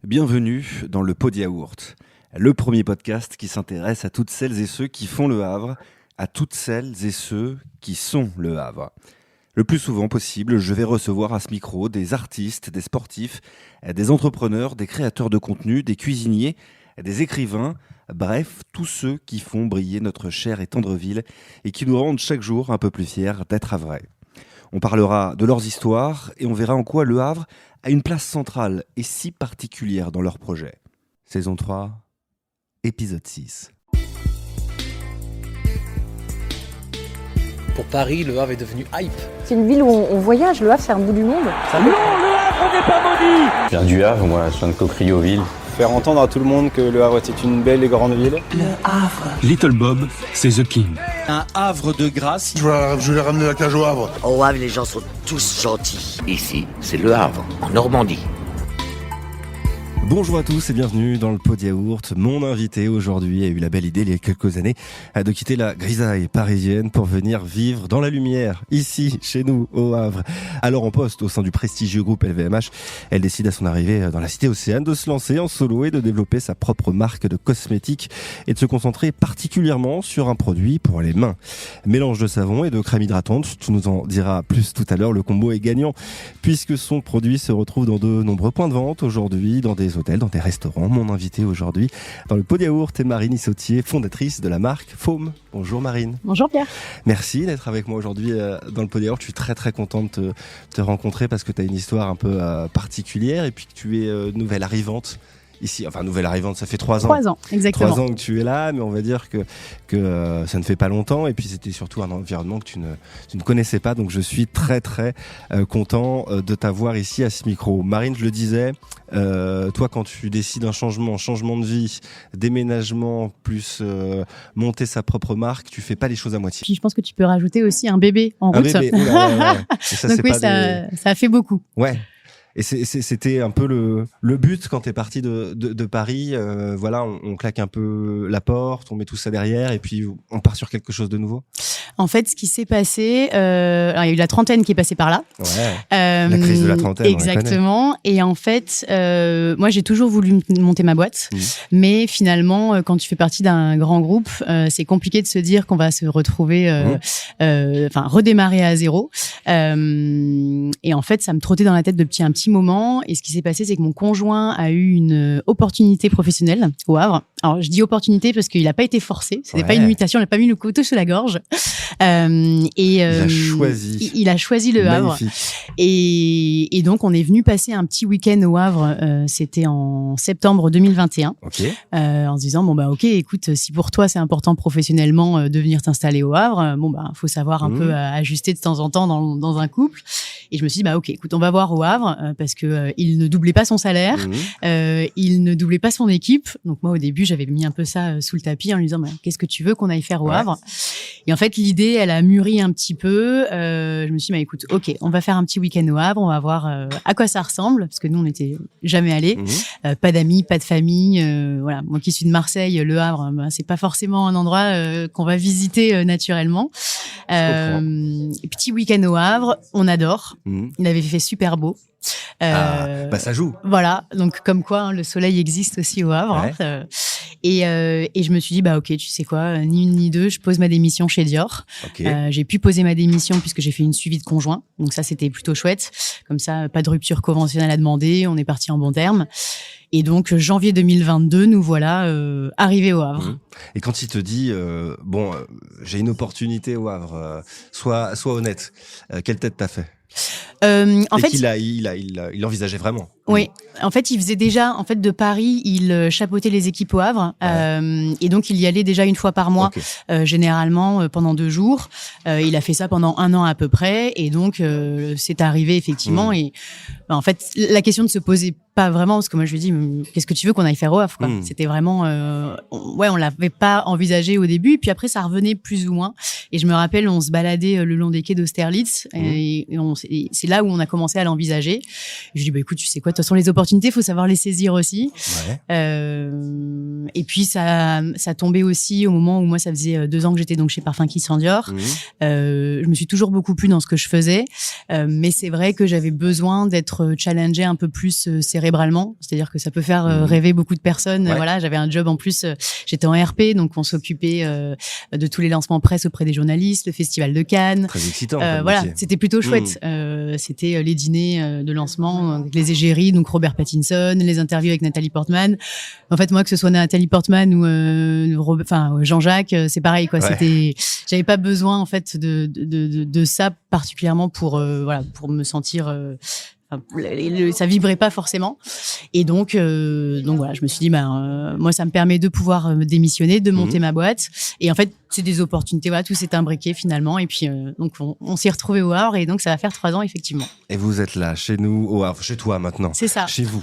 Bienvenue dans le Pot de Yaourt, le premier podcast qui s'intéresse à toutes celles et ceux qui font le Havre, à toutes celles et ceux qui sont le Havre. Le plus souvent possible, je vais recevoir à ce micro des artistes, des sportifs, des entrepreneurs, des créateurs de contenu, des cuisiniers, des écrivains, bref, tous ceux qui font briller notre chère et tendre ville et qui nous rendent chaque jour un peu plus fiers d'être havrais. On parlera de leurs histoires et on verra en quoi le Havre a une place centrale et si particulière dans leur projet. Saison 3, épisode 6. Pour Paris, Le Havre est devenu hype. C'est une ville où on voyage, Le Havre c'est un bout du monde. Non, Le Havre n'est pas maudit. Je viens du Havre, moi, je viens de Cocrioville. Faire entendre à tout le monde que Le Havre était une belle et grande ville. Le Havre. Little Bob, c'est The King. Un Havre de grâce. Je vais ramener la cage au Havre. Au Havre, les gens sont tous gentils. Ici, c'est Le Havre, en Normandie. Bonjour à tous et bienvenue dans le Pot de Yaourt. Mon invité aujourd'hui a eu la belle idée il y a quelques années de quitter la grisaille parisienne pour venir vivre dans la lumière, ici, chez nous, au Havre. Alors en poste au sein du prestigieux groupe LVMH, elle décide à son arrivée dans la cité Océane de se lancer en solo et de développer sa propre marque de cosmétiques et de se concentrer particulièrement sur un produit pour les mains. Mélange de savon et de crème hydratante, tu nous en diras plus tout à l'heure, le combo est gagnant puisque son produit se retrouve dans de nombreux points de vente aujourd'hui, dans des hôtels, dans des restaurants. Mon invité aujourd'hui dans le Pot de Yaourt est Marine Issautier, fondatrice de la marque Faume. Bonjour Marine. Bonjour Pierre. Merci d'être avec moi aujourd'hui dans le Pot de Yaourt. Je suis très très content de te rencontrer parce que tu as une histoire un peu particulière et puis que tu es nouvelle arrivante ici, enfin nouvelle arrivante, ça fait 3 ans. 3 ans, exactement. 3 ans que tu es là, mais on va dire que ça ne fait pas longtemps. Et puis c'était surtout un environnement que tu ne connaissais pas. Donc je suis très très content de t'avoir ici à ce micro. Marine, je le disais, toi quand tu décides un changement de vie, déménagement, plus monter sa propre marque, tu fais pas les choses à moitié. Puis je pense que tu peux rajouter aussi un bébé en route. Un bébé, ouais. Et ça, donc c'est oui, pas ça a fait beaucoup. Ouais. Et c'était un peu le but quand t'es parti de Paris. Voilà, on claque un peu la porte, on met tout ça derrière et puis on part sur quelque chose de nouveau. En fait, ce qui s'est passé, alors il y a eu la trentaine qui est passée par là. Ouais. La crise de la trentaine. Exactement. Et en fait, moi j'ai toujours voulu monter ma boîte, mais finalement, quand tu fais partie d'un grand groupe, c'est compliqué de se dire qu'on va se retrouver, redémarrer à zéro. Et en fait, ça me trottait dans la tête depuis un petit moment. Et ce qui s'est passé, c'est que mon conjoint a eu une opportunité professionnelle au Havre. Alors, je dis opportunité parce qu'il n'a pas été forcé. C'était pas une mutation. Il n'a pas mis le couteau sous la gorge. Il a choisi le Havre. Et donc, on est venu passer un petit week-end au Havre. C'était en septembre 2021. Okay. En se disant, ok, écoute, si pour toi, c'est important professionnellement de venir t'installer au Havre, faut savoir un peu ajuster de temps en temps dans un couple. Et je me suis dit, ok, écoute, on va voir au Havre parce que il ne doublait pas son salaire, il ne doublait pas son équipe. Donc moi, au début, j'avais mis un peu ça sous le tapis en lui disant, qu'est-ce que tu veux qu'on aille faire au Havre ? Et en fait, l'idée, elle a mûri un petit peu. Je me suis dit, écoute, ok, on va faire un petit week-end au Havre, on va voir à quoi ça ressemble, parce que nous, on n'était jamais allés. Pas d'amis, pas de famille. Voilà, moi qui suis de Marseille, le Havre, c'est pas forcément un endroit qu'on va visiter naturellement. Petit week-end au Havre, on adore. Il avait fait super beau. Ça joue. Voilà, donc comme quoi le soleil existe aussi au Havre. Ouais. Et je me suis dit, ok, tu sais quoi, ni une ni deux, je pose ma démission chez Dior. Okay. J'ai pu poser ma démission puisque j'ai fait une suivi de conjoint. Donc ça, c'était plutôt chouette. Comme ça, pas de rupture conventionnelle à demander. On est parti en bon terme. Et donc, janvier 2022, nous voilà arrivés au Havre. Et quand il te dit, j'ai une opportunité au Havre, sois honnête, quelle tête t'as fait ? En fait, il envisageait vraiment. Oui, en fait, il faisait déjà, de Paris, il chapeautait les équipes au Havre, et donc il y allait déjà une fois par mois, généralement pendant 2 jours. Il a fait ça pendant 1 an à peu près, et donc c'est arrivé effectivement. Et en fait, la question ne se posait pas vraiment, parce que moi je lui ai dit, qu'est-ce que tu veux qu'on aille faire au Havre, quoi. C'était vraiment, on l'avait pas envisagé au début, et puis après ça revenait plus ou moins. Et je me rappelle, on se baladait le long des quais d'Austerlitz, et c'est là où on a commencé à l'envisager. Je lui ai dit, écoute, tu sais quoi, de toute façon les opportunités, faut savoir les saisir aussi. Et puis ça tombait aussi au moment où moi ça faisait 2 ans que j'étais donc chez Parfums Christian Dior. Je me suis toujours beaucoup plu dans ce que je faisais, mais c'est vrai que j'avais besoin d'être challengée un peu plus cérébralement, c'est-à-dire que ça peut faire rêver beaucoup de personnes. Voilà, j'avais un job en plus, j'étais en RP, donc on s'occupait de tous les lancements presse auprès des journalistes, le festival de Cannes. Très excitant. Voilà, c'était plutôt chouette. C'était les dîners de lancement avec les égéries, donc Robert Pattinson, les interviews avec Nathalie Portman. En fait, moi, que ce soit Nathalie Portman ou Jean-Jacques, c'est pareil, quoi. J'avais pas besoin en fait de ça particulièrement pour me sentir. Ça vibrait pas forcément, et donc voilà, je me suis dit moi ça me permet de pouvoir me démissionner, de monter ma boîte, et en fait c'est des opportunités, voilà, tout s'est imbriqué finalement, et puis donc on s'est retrouvés au Havre, et donc ça va faire 3 ans effectivement. Et vous êtes là chez nous au Havre, chez toi maintenant. C'est ça. Chez vous.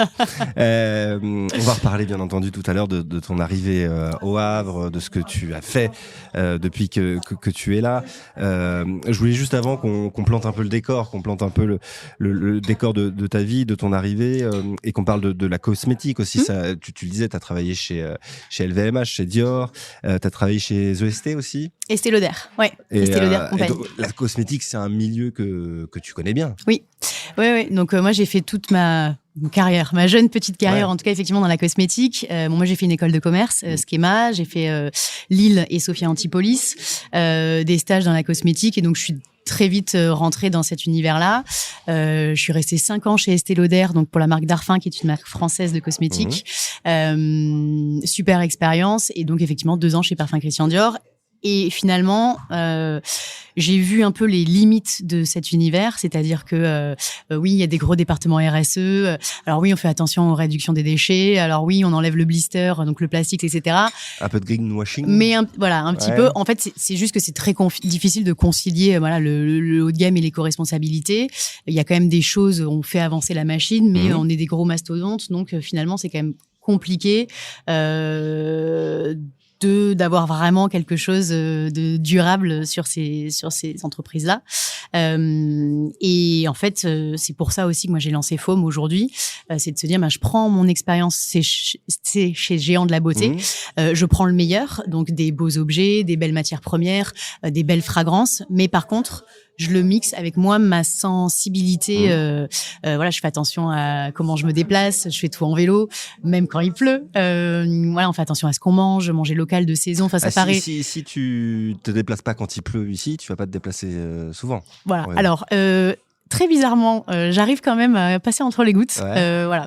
On va reparler bien entendu tout à l'heure de ton arrivée au Havre, de ce que tu as fait depuis que tu es là. Je voulais juste avant qu'on plante un peu le décor, qu'on plante un peu le décor de ta vie, de ton arrivée, et qu'on parle de la cosmétique aussi. Ça, tu le disais, tu as travaillé chez LVMH, chez Dior, tu as travaillé chez The Estée aussi. Estée Lauder, ouais. Estée Lauder Compagnie. Donc, la cosmétique, c'est un milieu que tu connais bien. Oui. Donc moi j'ai fait toute ma carrière, ma jeune petite carrière, en tout cas effectivement dans la cosmétique. Moi j'ai fait une école de commerce, Schema, j'ai fait Lille et Sophia Antipolis, des stages dans la cosmétique, et donc je suis très vite rentrée dans cet univers-là. Je suis restée 5 ans chez Estée Lauder, donc pour la marque Darphin, qui est une marque française de cosmétiques. Super expérience, et donc effectivement 2 ans chez Parfums Christian Dior. Et finalement, j'ai vu un peu les limites de cet univers, c'est-à-dire que oui, il y a des gros départements RSE. Alors oui, on fait attention aux réductions des déchets. Alors oui, on enlève le blister, donc le plastique, etc. Un peu de greenwashing. Mais un petit peu. En fait, c'est juste que c'est très difficile de concilier le haut de gamme et l'éco-responsabilité. Il y a quand même des choses, on fait avancer la machine, mais on est des gros mastodontes, donc finalement, c'est quand même compliqué. D'avoir vraiment quelque chose de durable sur ces entreprises-là. Et en fait, c'est pour ça aussi que moi j'ai lancé Faume aujourd'hui. C'est de se dire, je prends mon expérience, c'est chez Géant de la beauté. Je prends le meilleur, donc des beaux objets, des belles matières premières, des belles fragrances. Mais par contre, je le mixe avec moi, ma sensibilité. Je fais attention à comment je me déplace. Je fais tout en vélo, même quand il pleut. On fait attention à ce qu'on mange, manger local de saison. Enfin, ça paraît. Si tu te déplaces pas quand il pleut ici, tu vas pas te déplacer souvent. Voilà. Ouais. Alors. Très bizarrement, j'arrive quand même à passer entre les gouttes.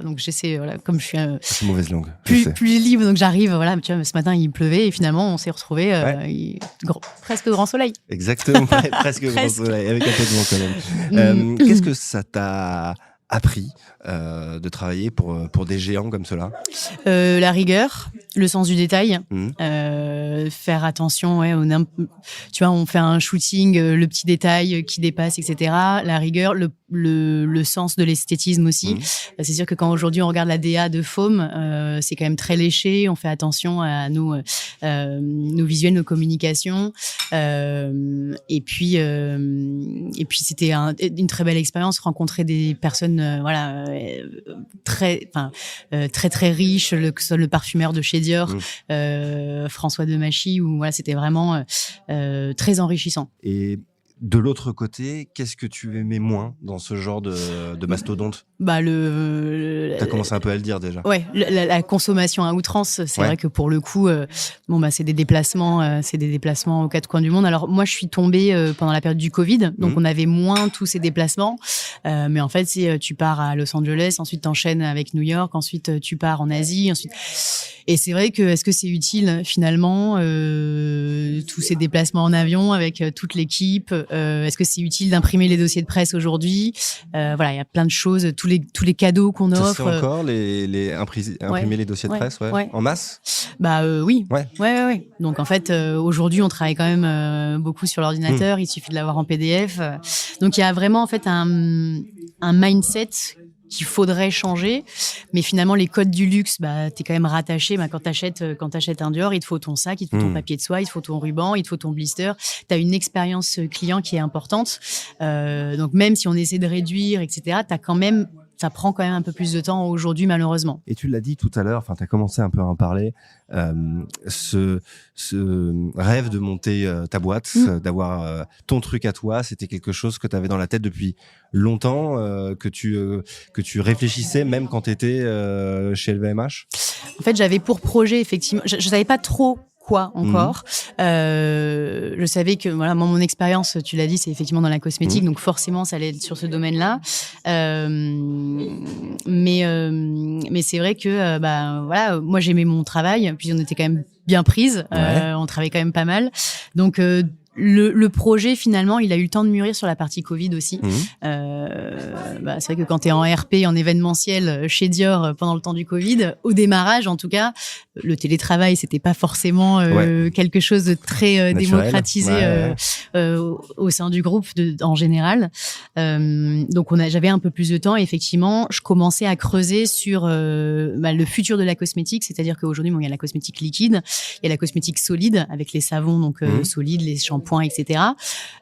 Donc j'essaie, comme je suis c'est mauvaise langue. Plus libre, donc j'arrive. Voilà, tu vois, ce matin il pleuvait et finalement on s'est retrouvés presque grand soleil. Exactement, presque grand soleil, avec un peu de vent quand même. Qu'est-ce que ça t'a appris de travailler pour des géants comme cela? La rigueur, le sens du détail, faire attention, tu vois, on fait un shooting, le petit détail qui dépasse, etc. La rigueur, le sens de l'esthétisme aussi. C'est sûr que quand aujourd'hui on regarde la DA de Faume, c'est quand même très léché, on fait attention à nos visuels, nos communications, et puis c'était une très belle expérience, rencontrer des personnes très riches, que ce soit le parfumeur de chez Dior, François Demachy, où c'était vraiment très enrichissant. Et de l'autre côté, qu'est-ce que tu aimais moins dans ce genre de mastodonte? T'as commencé un peu à le dire déjà. Ouais, la consommation à outrance, c'est vrai que pour le coup, c'est des déplacements aux 4 coins du monde. Alors moi, je suis tombée pendant la période du Covid, donc on avait moins tous ces déplacements. Mais en fait, si tu pars à Los Angeles, ensuite t'enchaînes avec New York, ensuite tu pars en Asie, ensuite. Et c'est vrai que est-ce que c'est utile finalement tous ces déplacements en avion avec toute l'équipe? Est-ce que c'est utile d'imprimer les dossiers de presse aujourd'hui? Il y a plein de choses. Tous les cadeaux qu'on offre. Ça se fait encore imprimer les dossiers de presse, en masse? Oui. Ouais. Donc en fait, aujourd'hui, on travaille quand même beaucoup sur l'ordinateur. Il suffit de l'avoir en PDF. Donc il y a vraiment en fait un mindset qu'il faudrait changer, mais finalement les codes du luxe, t'es quand même rattaché. Quand t'achètes un Dior, il te faut ton sac, il te faut ton papier de soie, il te faut ton ruban, il te faut ton blister. T'as une expérience client qui est importante. Donc même si on essaie de réduire, etc., t'as quand même ça prend quand même un peu plus de temps aujourd'hui, malheureusement. Et tu l'as dit tout à l'heure, enfin, t'as commencé un peu à en parler, ce rêve de monter ta boîte, d'avoir ton truc à toi, c'était quelque chose que t'avais dans la tête depuis longtemps, que tu réfléchissais même quand t'étais chez LVMH? En fait, j'avais pour projet, effectivement, je savais pas trop quoi encore. Je savais que voilà, moi, mon expérience, tu l'as dit, c'est effectivement dans la cosmétique, donc forcément ça allait être sur ce domaine-là. Mais c'est vrai que voilà, moi j'aimais mon travail, puis on était quand même bien prises, on travaillait quand même pas mal, donc le projet, finalement, il a eu le temps de mûrir sur la partie Covid aussi. C'est vrai que quand tu es en RP, en événementiel chez Dior pendant le temps du Covid, au démarrage en tout cas, le télétravail, c'était pas forcément quelque chose de très démocratisé au sein du groupe en général. Donc j'avais un peu plus de temps et effectivement, je commençais à creuser sur le futur de la cosmétique, c'est-à-dire qu'aujourd'hui, il y a la cosmétique liquide, il y a la cosmétique solide avec les savons donc solides, les shampoings, etc.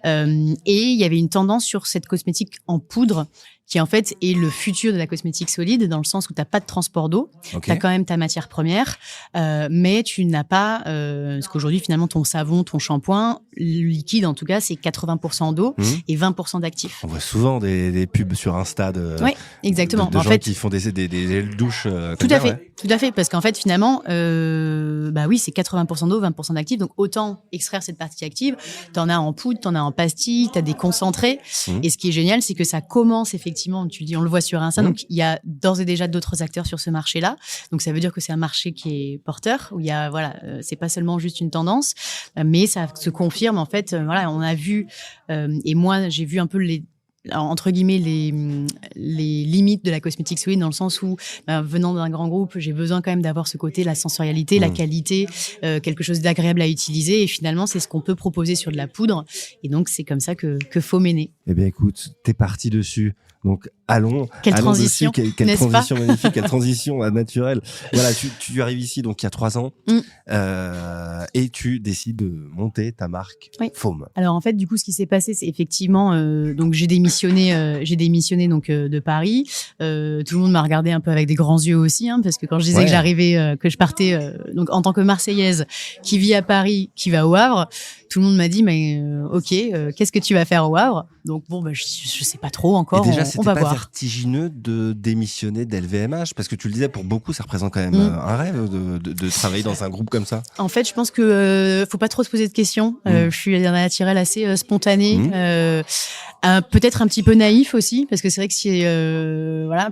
Et il y avait une tendance sur cette cosmétique en poudre qui en fait est le futur de la cosmétique solide, dans le sens où tu n'as pas de transport d'eau, tu as quand même ta matière première, mais tu n'as pas, parce qu'aujourd'hui finalement ton savon, ton shampoing, liquide en tout cas, c'est 80% d'eau et 20% d'actifs. On voit souvent des pubs sur Insta de exactement. de gens qui font des gels douches. Tout à fait, parce qu'en fait finalement, oui, c'est 80% d'eau, 20% d'actifs, donc autant extraire cette partie active. T'en as en poudre, t'en as en pastille, t'as des concentrés. Et ce qui est génial, c'est que ça commence effectivement, tu dis, on le voit sur Insta, donc il y a d'ores et déjà d'autres acteurs sur ce marché-là. Donc ça veut dire que c'est un marché qui est porteur, où il y a, c'est pas seulement juste une tendance, mais ça se confirme en fait. On a vu, et moi j'ai vu un peu entre guillemets les limites de la cosmétique solide, dans le sens où venant d'un grand groupe, j'ai besoin quand même d'avoir ce côté, la sensorialité, la qualité, quelque chose d'agréable à utiliser, et finalement c'est ce qu'on peut proposer sur de la poudre, et donc c'est comme ça que Faume est né. Eh bien écoute, t'es parti dessus, donc allons transition, dessus. Quelle transition magnifique, quelle transition naturelle. Voilà, tu arrives ici donc il y a 3 ans et tu décides de monter ta marque Faume. Alors en fait, du coup, ce qui s'est passé, c'est effectivement donc j'ai démissionné donc de Paris. Tout le monde m'a regardé un peu avec des grands yeux aussi, parce que quand je disais que j'arrivais, que je partais donc en tant que Marseillaise qui vit à Paris, qui va au Havre, tout le monde m'a dit mais ok, qu'est-ce que tu vas faire au Havre? Donc bon, je sais pas trop encore. Et déjà, on va pas voir. Vertigineux de démissionner d'LVMH, parce que tu le disais, pour beaucoup, ça représente quand même un rêve de travailler dans un groupe comme ça. En fait, je pense que faut pas trop se poser de questions. Je suis un naturel assez spontané, peut-être un petit peu naïf aussi, parce que c'est vrai que si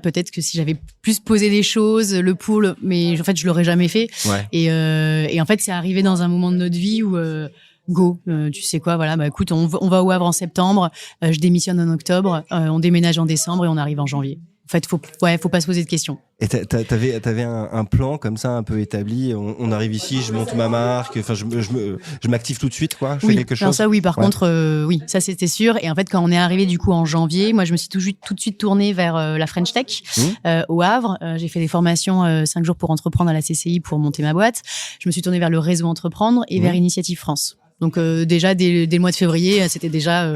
peut-être que si j'avais plus posé les choses, mais en fait, je l'aurais jamais fait. Et en fait, c'est arrivé dans un moment de notre vie où tu sais quoi, écoute, on va au Havre en septembre, je démissionne en octobre, on déménage en décembre et on arrive en janvier. En fait, faut pas se poser de questions. Et t'avais un plan comme ça un peu établi. On arrive ici, je monte ma marque. Enfin, je m'active tout de suite, quoi. Je fais quelque chose. Ça, oui. Par contre, oui, ça c'était sûr. Et en fait, quand on est arrivé du coup en janvier, moi, je me suis tout de suite tournée vers la French Tech au Havre. J'ai fait des formations 5 jours pour entreprendre à la CCI pour monter ma boîte. Je me suis tournée vers le réseau Entreprendre et vers Initiative France. Donc déjà dès le mois de février, c'était déjà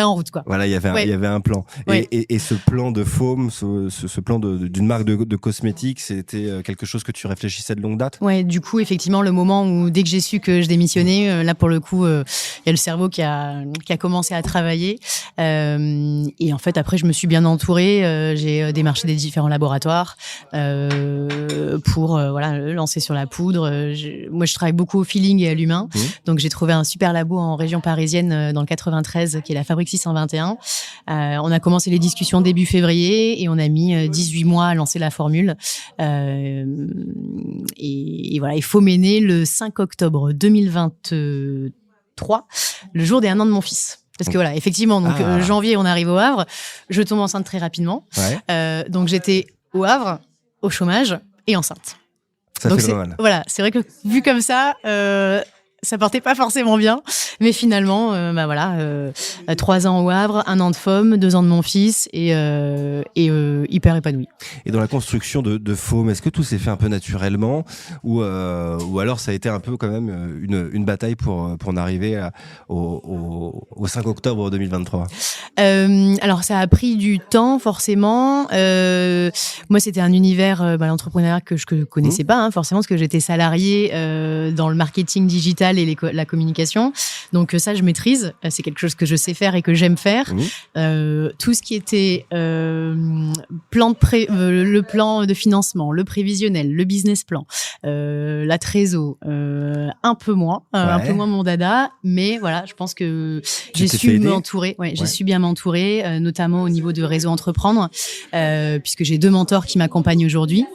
en route, quoi. Voilà, il y avait un plan. Et ce plan de Faume, ce plan d'une marque de cosmétiques, c'était quelque chose que tu réfléchissais de longue date. Ouais, du coup effectivement le moment où dès que j'ai su que je démissionnais, là pour le coup, il y a le cerveau qui a commencé à travailler. Et en fait après je me suis bien entourée, j'ai démarché des différents laboratoires pour lancer sur la poudre. Moi je travaille beaucoup au feeling et à l'humain, donc j'ai trouvé un super labo en région parisienne dans le 93 qui est la Fabrique 621. On a commencé les discussions début février et on a mis 18 mois à lancer la formule. Et voilà, et Faume est né le 5 octobre 2023, le jour des 1 an de mon fils. Parce que voilà, effectivement, donc janvier, on arrive au Havre. Je tombe enceinte très rapidement. Donc j'étais au Havre, au chômage et enceinte. Ça donc fait pas mal. Voilà, c'est vrai que vu comme ça, Ça portait pas forcément bien, mais finalement, 3 ans au Havre, 1 an de FOM, 2 ans de mon fils et hyper épanoui. Et dans la construction de Foam, est-ce que tout s'est fait un peu naturellement ou alors ça a été un peu quand même une bataille pour en arriver au 5 octobre 2023? Alors ça a pris du temps forcément. Moi c'était un univers l'entrepreneuriat que je connaissais pas forcément parce que j'étais salariée dans le marketing digital et la communication. Donc ça je maîtrise, c'est quelque chose que je sais faire et que j'aime faire. Tout ce qui était le plan de financement, le prévisionnel, le business plan, la trésor, un peu moins mon dada, mais voilà, je pense que j'ai su m'entourer. J'ai su bien m'entourer, notamment au niveau de Réseau Entreprendre, puisque j'ai 2 mentors qui m'accompagnent aujourd'hui.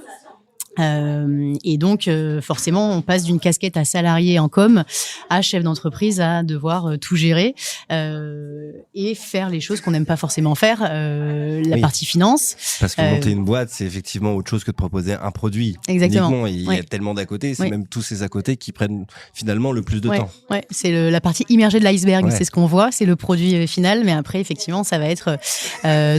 Et donc forcément on passe d'une casquette à salarié en com à chef d'entreprise à devoir tout gérer et faire les choses qu'on n'aime pas forcément faire, la partie finance. Parce que monter une boîte c'est effectivement autre chose que de proposer un produit. Exactement. Il y a tellement d'à côté, c'est même tous ces à côté qui prennent finalement le plus de temps. Ouais, c'est la partie immergée de l'iceberg, c'est ce qu'on voit, c'est le produit final, mais après effectivement ça va être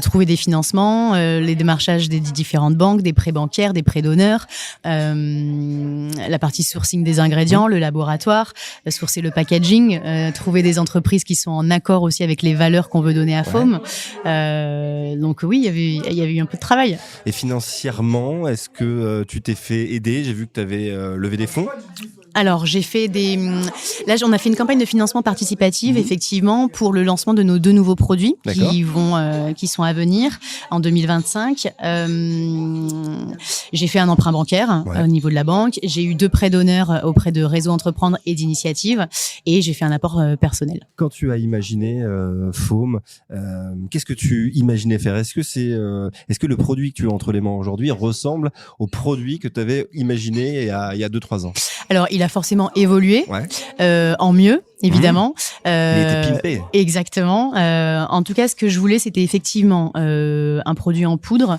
trouver des financements, les démarchages des différentes banques, des prêts bancaires, des prêts d'honneur. La partie sourcing des ingrédients, le laboratoire, sourcer le packaging, trouver des entreprises qui sont en accord aussi avec les valeurs qu'on veut donner à Foam. Donc oui, il y avait eu un peu de travail. Et financièrement, est-ce que tu t'es fait aider? J'ai vu que tu avais levé des fonds. Alors, j'ai fait là, on a fait une campagne de financement participative, effectivement, pour le lancement de nos 2 nouveaux produits qui sont à venir en 2025. J'ai fait un emprunt bancaire au niveau de la banque. J'ai eu 2 prêts d'honneur auprès de Réseau Entreprendre et d'Initiative, et j'ai fait un apport personnel. Quand tu as imaginé Foam, qu'est-ce que tu imaginais faire? Est-ce que le produit que tu as entre les mains aujourd'hui ressemble au produit que tu avais imaginé il y a 2-3 ans? Alors, il a forcément évolué en mieux, évidemment. Il était pimpé. Exactement. En tout cas, ce que je voulais, c'était effectivement un produit en poudre,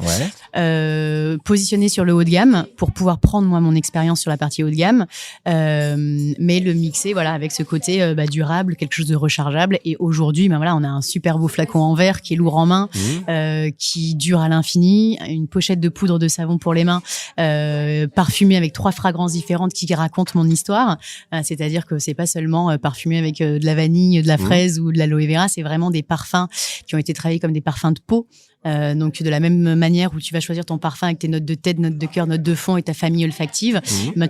positionné sur le haut de gamme pour pouvoir prendre moi mon expérience sur la partie haut de gamme, mais le mixer avec ce côté durable, quelque chose de rechargeable. Et aujourd'hui, on a un super beau flacon en verre qui est lourd en main, qui dure à l'infini, une pochette de poudre de savon pour les mains, parfumée avec 3 fragrances différentes qui racontent mon histoire. C'est-à-dire que c'est pas seulement parfumé avec de la vanille, de la fraise ou de l'aloe vera, c'est vraiment des parfums qui ont été travaillés comme des parfums de peau. Donc de la même manière où tu vas choisir ton parfum avec tes notes de tête, notes de cœur, notes de fond et ta famille olfactive,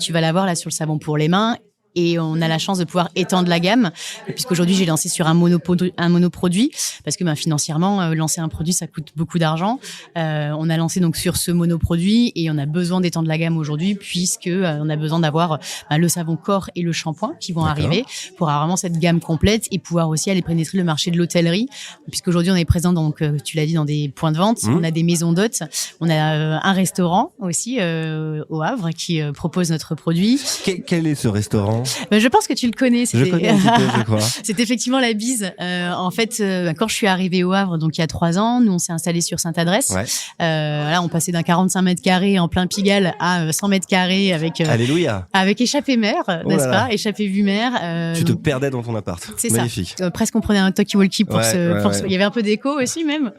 tu vas l'avoir là sur le savon pour les mains. Et on a la chance de pouvoir étendre la gamme, puisqu'aujourd'hui j'ai lancé sur un monoproduit, parce que financièrement lancer un produit ça coûte beaucoup d'argent. On a lancé donc sur ce monoproduit et on a besoin d'étendre la gamme aujourd'hui, puisque on a besoin d'avoir le savon corps et le shampoing qui vont arriver pour avoir vraiment cette gamme complète et pouvoir aussi aller pénétrer le marché de l'hôtellerie, puisqu'aujourd'hui on est présent donc tu l'as dit dans des points de vente, on a des maisons d'hôtes, on a un restaurant aussi au Havre qui propose notre produit. Quel est ce restaurant? Je pense que tu le connais. Je connais un petit peu, je crois. C'est effectivement la Bise. En fait, quand je suis arrivée au Havre, donc il y a 3 ans, nous on s'est installés sur Sainte-Adresse. Là, on passait d'un 45 mètres carrés en plein Pigalle à 100 mètres carrets avec Alléluia. Avec échappée mer, n'est-ce pas? Échappée vue mer. Tu te perdais dans ton appart. C'est magnifique. Ça. Presque on prenait un talkie-walkie pour il y avait un peu d'écho aussi même.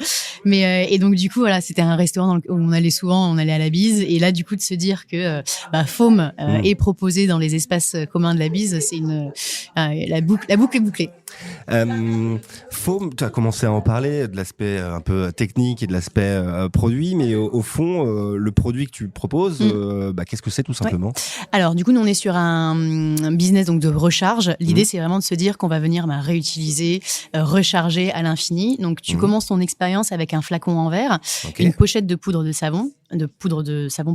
Mais et donc du coup c'était un restaurant où on allait à la Bise, et là du coup de se dire que Foam est proposé dans les espaces communs de la Bise, c'est la boucle est bouclée. Foam, tu as commencé à en parler de l'aspect un peu technique et de l'aspect produit, mais au fond le produit que tu proposes, qu'est-ce que c'est tout simplement? Alors du coup nous on est sur un business donc de recharge. L'idée c'est vraiment de se dire qu'on va venir réutiliser, recharger à l'infini. Donc tu commences ton expérience avec un flacon en verre, une pochette de poudre de savon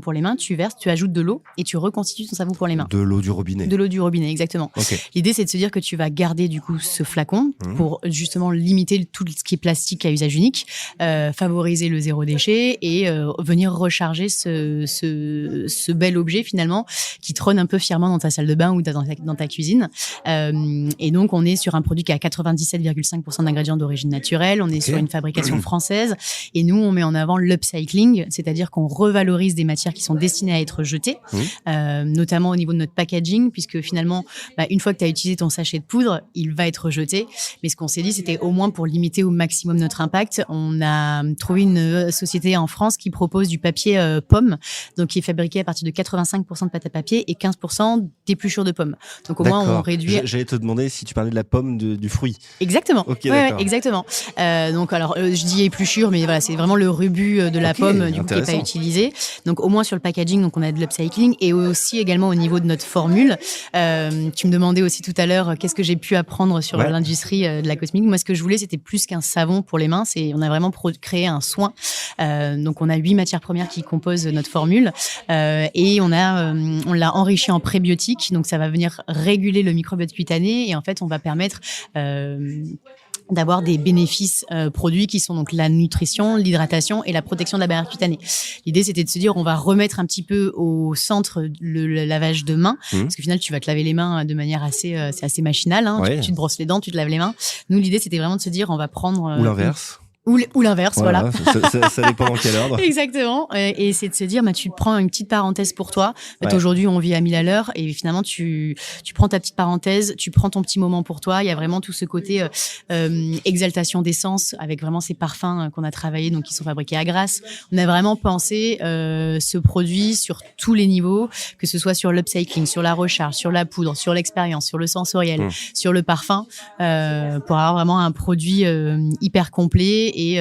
pour les mains, tu verses, tu ajoutes de l'eau et tu reconstitues ton savon pour les mains. De l'eau du robinet. De l'eau du robinet, exactement. L'idée, c'est de se dire que tu vas garder du coup ce flacon pour justement limiter tout ce qui est plastique à usage unique, favoriser le zéro déchet et venir recharger ce bel objet finalement qui trône un peu fièrement dans ta salle de bain ou dans ta cuisine. Et donc, on est sur un produit qui a 97,5% d'ingrédients d'origine naturelle. On est sur une fabrication française et nous, on met en avant l'upcycling, c'est-à-dire qu'on qu'on revalorise des matières qui sont destinées à être jetées, notamment au niveau de notre packaging, puisque finalement, une fois que tu as utilisé ton sachet de poudre, il va être rejeté. Mais ce qu'on s'est dit, c'était au moins pour limiter au maximum notre impact, on a trouvé une société en France qui propose du papier pomme, donc qui est fabriqué à partir de 85% de pâte à papier et 15% d'épluchure de pomme. Donc au moins, on réduit... J'allais te demander si tu parlais de la pomme du fruit. Exactement. Okay, ouais, exactement. Donc alors, je dis épluchure, mais voilà, c'est vraiment le rebut de la pomme du coup, qui n'est pas utilisé. Donc au moins sur le packaging, donc on a de l'upcycling et aussi également au niveau de notre formule. Tu me demandais aussi tout à l'heure qu'est-ce que j'ai pu apprendre sur l'industrie de la cosmétique. Moi, ce que je voulais, c'était plus qu'un savon pour les mains. On a vraiment créé un soin. Donc on a 8 matières premières qui composent notre formule et on l'a enrichi en prébiotiques. Donc ça va venir réguler le microbiote cutané et en fait, on va permettre d'avoir des bénéfices produits qui sont donc la nutrition, l'hydratation et la protection de la barrière cutanée. L'idée, c'était de se dire, on va remettre un petit peu au centre le lavage de mains, parce qu'au final, tu vas te laver les mains de manière c'est assez machinal. Hein. Tu te brosses les dents, tu te laves les mains. Nous, l'idée, c'était vraiment de se dire, on va prendre... Ou l'inverse. Ou l'inverse, voilà. Ça dépend dans quel ordre. Exactement. Et c'est de se dire, tu te prends une petite parenthèse pour toi. Aujourd'hui, on vit à 1000 à l'heure et finalement, tu prends ta petite parenthèse, tu prends ton petit moment pour toi. Il y a vraiment tout ce côté exaltation d'essence avec vraiment ces parfums qu'on a travaillés, donc qui sont fabriqués à Grasse. On a vraiment pensé ce produit sur tous les niveaux, que ce soit sur l'upcycling, sur la recharge, sur la poudre, sur l'expérience, sur le sensoriel, sur le parfum, pour avoir vraiment un produit hyper complet et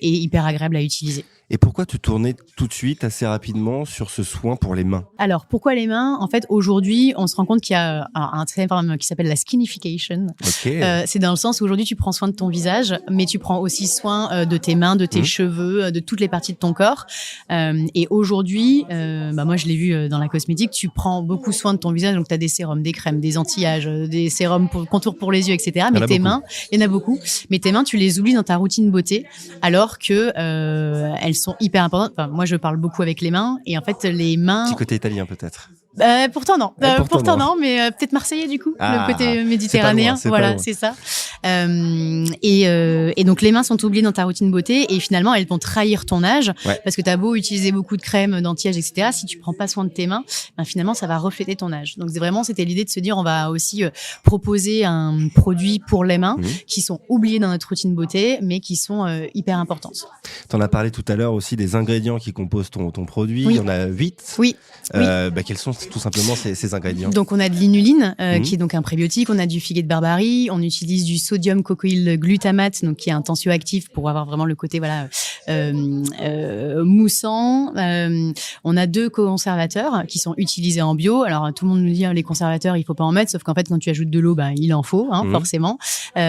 hyper agréable à utiliser. Et pourquoi te tourner tout de suite, assez rapidement, sur ce soin pour les mains ? Alors, pourquoi les mains ? En fait, aujourd'hui, on se rend compte qu'il y a un terme qui s'appelle la skinification. C'est dans le sens où aujourd'hui, tu prends soin de ton visage, mais tu prends aussi soin de tes mains, de tes cheveux, de toutes les parties de ton corps. Et aujourd'hui, moi, je l'ai vu dans la cosmétique, tu prends beaucoup soin de ton visage. Donc, tu as des sérums, des crèmes, des anti-âge, des sérums pour contour pour les yeux, etc. Mais tes mains, il y en a beaucoup. Mais tes mains, tu les oublies dans ta routine beauté, alors que elles sont hyper importantes. Enfin, moi, je parle beaucoup avec les mains et en fait, les mains... Petit côté italien, peut-être. Pourtant non, pourtant non, mais peut-être marseillais du coup, le côté méditerranéen, c'est ça. Et donc les mains sont oubliées dans ta routine beauté et finalement elles vont trahir ton âge parce que t'as beau utiliser beaucoup de crème, d'anti-âge, etc. Si tu prends pas soin de tes mains, finalement ça va refléter ton âge. Donc c'était l'idée de se dire on va aussi proposer un produit pour les mains qui sont oubliés dans notre routine beauté, mais qui sont hyper importantes. T'en as parlé tout à l'heure aussi des ingrédients qui composent ton produit. Il y en a 8. Oui. Quels sont tout simplement ces ingrédients? Donc on a de l'inuline qui est donc un prébiotique, on a du figuier de Barbarie, on utilise du sodium cocoïl glutamate donc qui est un tensioactif pour avoir vraiment le côté moussant. On a 2 conservateurs qui sont utilisés en bio. Alors tout le monde nous dit les conservateurs il faut pas en mettre, sauf qu'en fait quand tu ajoutes de l'eau il en faut forcément. Et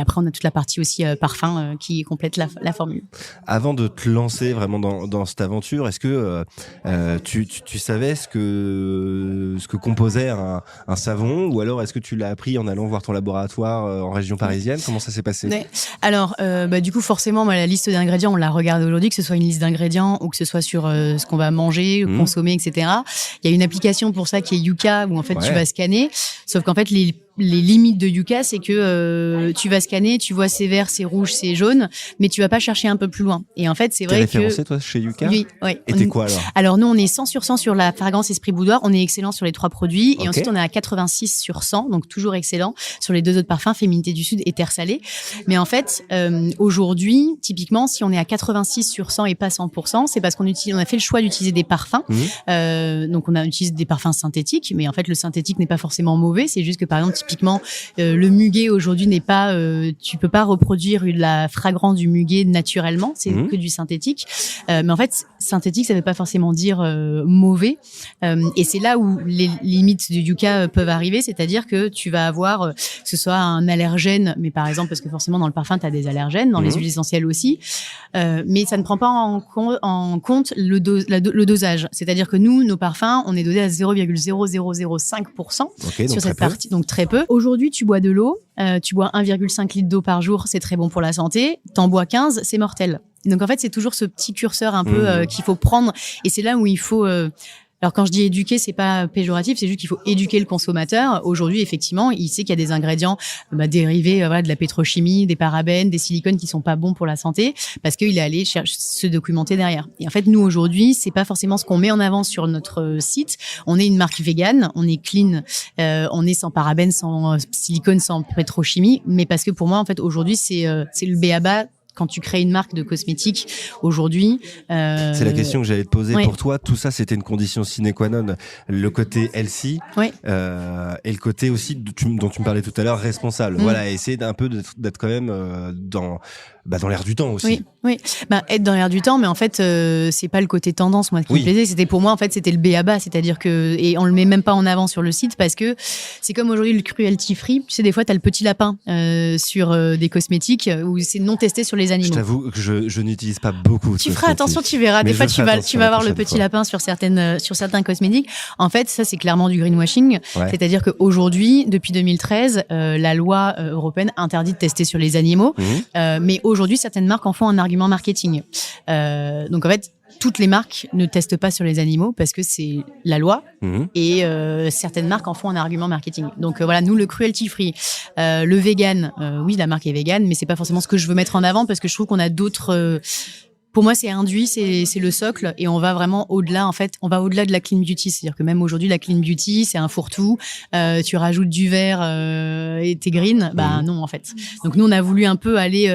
après on a toute la partie aussi parfum qui complète la formule. Avant de te lancer vraiment dans cette aventure, est-ce que tu savais ce que composait un savon, ou alors est-ce que tu l'as appris en allant voir ton laboratoire en région parisienne? Comment ça s'est passé? Alors, du coup, forcément, la liste d'ingrédients, on la regarde aujourd'hui, que ce soit une liste d'ingrédients ou que ce soit sur ce qu'on va manger, consommer, etc. Il y a une application pour ça qui est Yuka, où en fait tu vas scanner, sauf qu'en fait les limites de Yuka, c'est que tu vas scanner, tu vois c'est vert, c'est rouge, c'est jaune, mais tu vas pas chercher un peu plus loin. Et en fait, c'est vrai que... T'es référencé, toi, chez Yuka? Oui. Et t'es quoi, alors? Alors, nous, on est 100 sur 100 sur la fragrance Esprit Boudoir. On est excellent sur les 3 produits. Et ensuite, on est à 86 sur 100, donc toujours excellent sur les 2 autres parfums, Féminité du Sud et Terre Salée. Mais en fait, aujourd'hui, typiquement, si on est à 86 sur 100 et pas 100%, c'est parce qu'on a fait le choix d'utiliser des parfums. Donc, on a utilisé des parfums synthétiques, mais en fait, le synthétique n'est pas forcément mauvais. C'est juste que, par exemple, typiquement, le muguet aujourd'hui n'est pas, tu peux pas reproduire la fragrance du muguet naturellement, c'est que du synthétique. Mais en fait, synthétique, ça veut pas forcément dire mauvais. Et c'est là où les limites du Yuka peuvent arriver, c'est-à-dire que tu vas avoir, que ce soit un allergène, mais par exemple, parce que forcément dans le parfum, tu as des allergènes, dans les huiles essentielles aussi, mais ça ne prend pas en compte le dosage. C'est-à-dire que nous, nos parfums, on est dosé à 0,0005% sur cette partie, donc très peu. Aujourd'hui, tu bois de l'eau, tu bois 1,5 litre d'eau par jour, c'est très bon pour la santé. T'en bois 15, c'est mortel. Donc en fait, c'est toujours ce petit curseur un peu qu'il faut prendre, et c'est là où il faut Alors quand je dis éduquer, c'est pas péjoratif, c'est juste qu'il faut éduquer le consommateur. Aujourd'hui, effectivement, il sait qu'il y a des ingrédients dérivés de la pétrochimie, des parabènes, des silicones qui sont pas bons pour la santé, parce qu'il est allé se documenter derrière. Et en fait, nous aujourd'hui, c'est pas forcément ce qu'on met en avant sur notre site. On est une marque végane, on est clean, on est sans parabènes, sans silicone, sans pétrochimie, mais parce que pour moi, en fait, aujourd'hui, c'est le b.a.-ba. Quand tu crées une marque de cosmétiques aujourd'hui, c'est la question que j'allais te poser. Ouais. Pour toi, tout ça, c'était une condition sine qua non. Le côté healthy, ouais. Et le côté aussi dont tu me parlais tout à l'heure, responsable. Voilà, essayer d'un peu d'être quand même dans l'air du temps aussi. Oui. Être dans l'air du temps, mais en fait, c'est pas le côté tendance, moi, qui me plaisait. C'était pour moi, en fait, c'était le b.a.-ba, c'est-à-dire que, et on le met même pas en avant sur le site parce que c'est comme aujourd'hui le cruelty free. Tu sais, des fois, t'as le petit lapin sur des cosmétiques où c'est non testé sur les animaux. Je t'avoue que je n'utilise pas beaucoup. Tu feras attention, tu verras. Mais des fois, tu vas voir le petit lapin sur certains cosmétiques. En fait, ça, c'est clairement du greenwashing. Ouais. C'est-à-dire qu'aujourd'hui, depuis 2013, la loi européenne interdit de tester sur les animaux. Mais aujourd'hui, certaines marques en font un argument marketing. Donc en fait, toutes les marques ne testent pas sur les animaux parce que c'est la loi et certaines marques en font un argument marketing. Donc voilà, nous, le cruelty free, le vegan, oui, la marque est vegan, mais c'est pas forcément ce que je veux mettre en avant parce que je trouve qu'on a d'autres... Pour moi, c'est induit, c'est le socle, et on va vraiment au-delà. En fait, on va au-delà de la clean beauty. C'est-à-dire que même aujourd'hui, la clean beauty, c'est un fourre-tout. Tu rajoutes du vert et t'es green. Non, en fait. Donc nous, on a voulu un peu aller.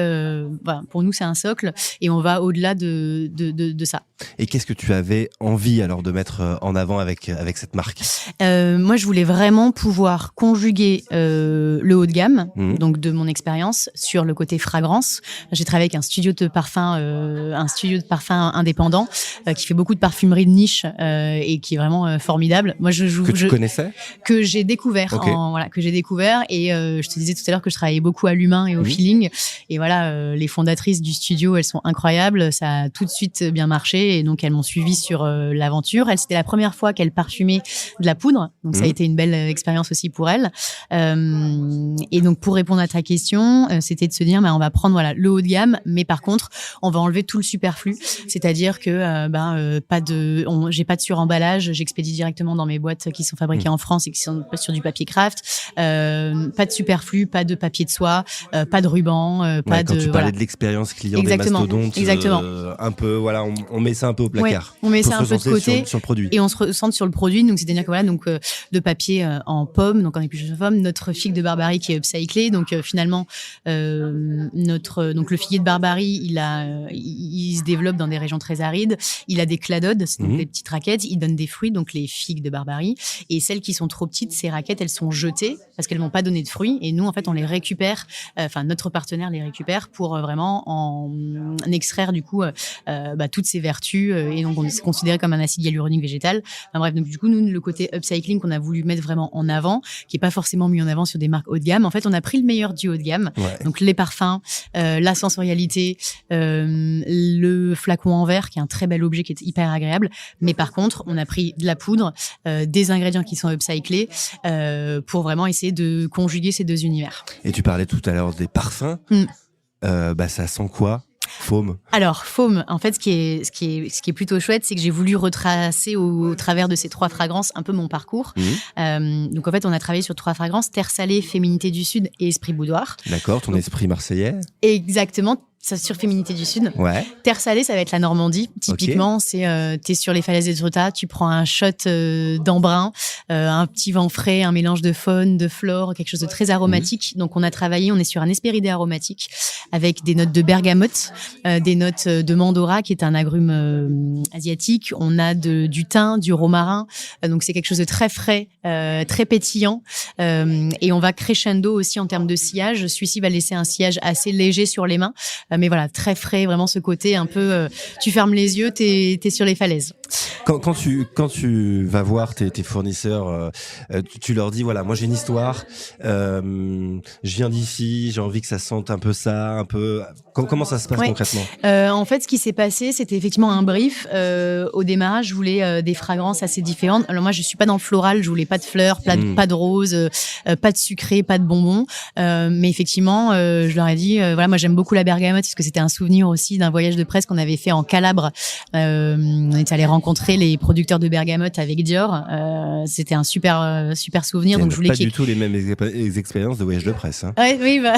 Pour nous, c'est un socle, et on va au-delà de ça. Et qu'est-ce que tu avais envie alors de mettre en avant avec cette marque ? Moi, je voulais vraiment pouvoir conjuguer le haut de gamme, donc de mon expérience, sur le côté fragrance. J'ai travaillé avec un studio de parfum indépendant qui fait beaucoup de parfumerie de niche et qui est vraiment formidable. Moi, que tu connaissais, que j'ai découvert, que j'ai découvert. Et je te disais tout à l'heure que je travaillais beaucoup à l'humain et au feeling. Et voilà, les fondatrices du studio, elles sont incroyables. Ça a tout de suite bien marché et donc elles m'ont suivi sur l'aventure. C'était la première fois qu'elles parfumaient de la poudre, donc ça a été une belle expérience aussi pour elles. Et donc pour répondre à ta question, c'était de se dire, on va prendre le haut de gamme, mais par contre, on va enlever tout le superflu, c'est-à-dire que j'ai pas de suremballage, j'expédie directement dans mes boîtes qui sont fabriquées en France et qui sont sur du papier craft, pas de superflu, pas de papier de soie, pas de ruban, quand tu parlais de l'expérience client des mastodontes, un peu on met ça un peu au placard. On met ça un peu de côté sur le produit et on se recentre sur le produit, donc c'est-à-dire que de papier en pomme, donc en épluchage de pomme, notre figue de Barbarie qui est upcyclé, donc finalement donc le figuier de Barbarie, il se développe dans des régions très arides. Il a des cladodes, c'est donc des petites raquettes. Il donne des fruits, donc les figues de Barbarie. Et celles qui sont trop petites, ces raquettes, elles sont jetées parce qu'elles n'ont pas donné de fruits. Et nous, en fait, on les récupère. Notre partenaire les récupère pour vraiment en extraire du coup toutes ces vertus. Et donc, on est considéré comme un acide hyaluronique végétal. Bref, donc du coup, nous, le côté upcycling qu'on a voulu mettre vraiment en avant, qui est pas forcément mis en avant sur des marques haut de gamme. En fait, on a pris le meilleur du haut de gamme. Ouais. Donc les parfums, la sensorialité, le flacon en verre qui est un très bel objet qui est hyper agréable, mais par contre on a pris de la poudre, des ingrédients qui sont upcyclés pour vraiment essayer de conjuguer ces deux univers. Et tu parlais tout à l'heure des parfums, ça sent quoi ? Faume. Alors, Faume, en fait, ce qui est plutôt chouette, c'est que j'ai voulu retracer au travers de ces 3 fragrances un peu mon parcours. Donc, en fait, on a travaillé sur 3 fragrances, Terre salée, Féminité du Sud et Esprit boudoir. D'accord, ton esprit marseillais. Exactement. Ça sur Féminité du Sud. Ouais. Terre salée, ça va être la Normandie. Typiquement, c'est t'es sur les falaises d'Étretat, tu prends un shot d'embrun, un petit vent frais, un mélange de faune, de flore, quelque chose de très aromatique. Donc on est sur un hespéridé aromatique avec des notes de bergamote, des notes de mandora qui est un agrume asiatique. On a du thym, du romarin. Donc c'est quelque chose de très frais, très pétillant. Et on va crescendo aussi en termes de sillage. Celui-ci va laisser un sillage assez léger sur les mains. Mais voilà, très frais, vraiment ce côté un peu, tu fermes les yeux, t'es sur les falaises. Quand tu vas voir tes fournisseurs, tu leur dis voilà, moi j'ai une histoire, je viens d'ici, j'ai envie que ça sente un peu ça, un peu. Comment ça se passe concrètement ? En fait, ce qui s'est passé, c'était effectivement un brief. Au démarrage, je voulais des fragrances assez différentes. Alors moi, je suis pas dans le floral, je voulais pas de fleurs, pas de roses, pas de sucré, pas de bonbons. Mais effectivement, je leur ai dit moi j'aime beaucoup la bergamote parce que c'était un souvenir aussi d'un voyage de presse qu'on avait fait en Calabre il est allé rencontrer les producteurs de bergamote avec Dior. C'était un super souvenir. Donc je voulais pas du tout les mêmes expériences de voyage de presse. Hein. Ouais, oui, bah...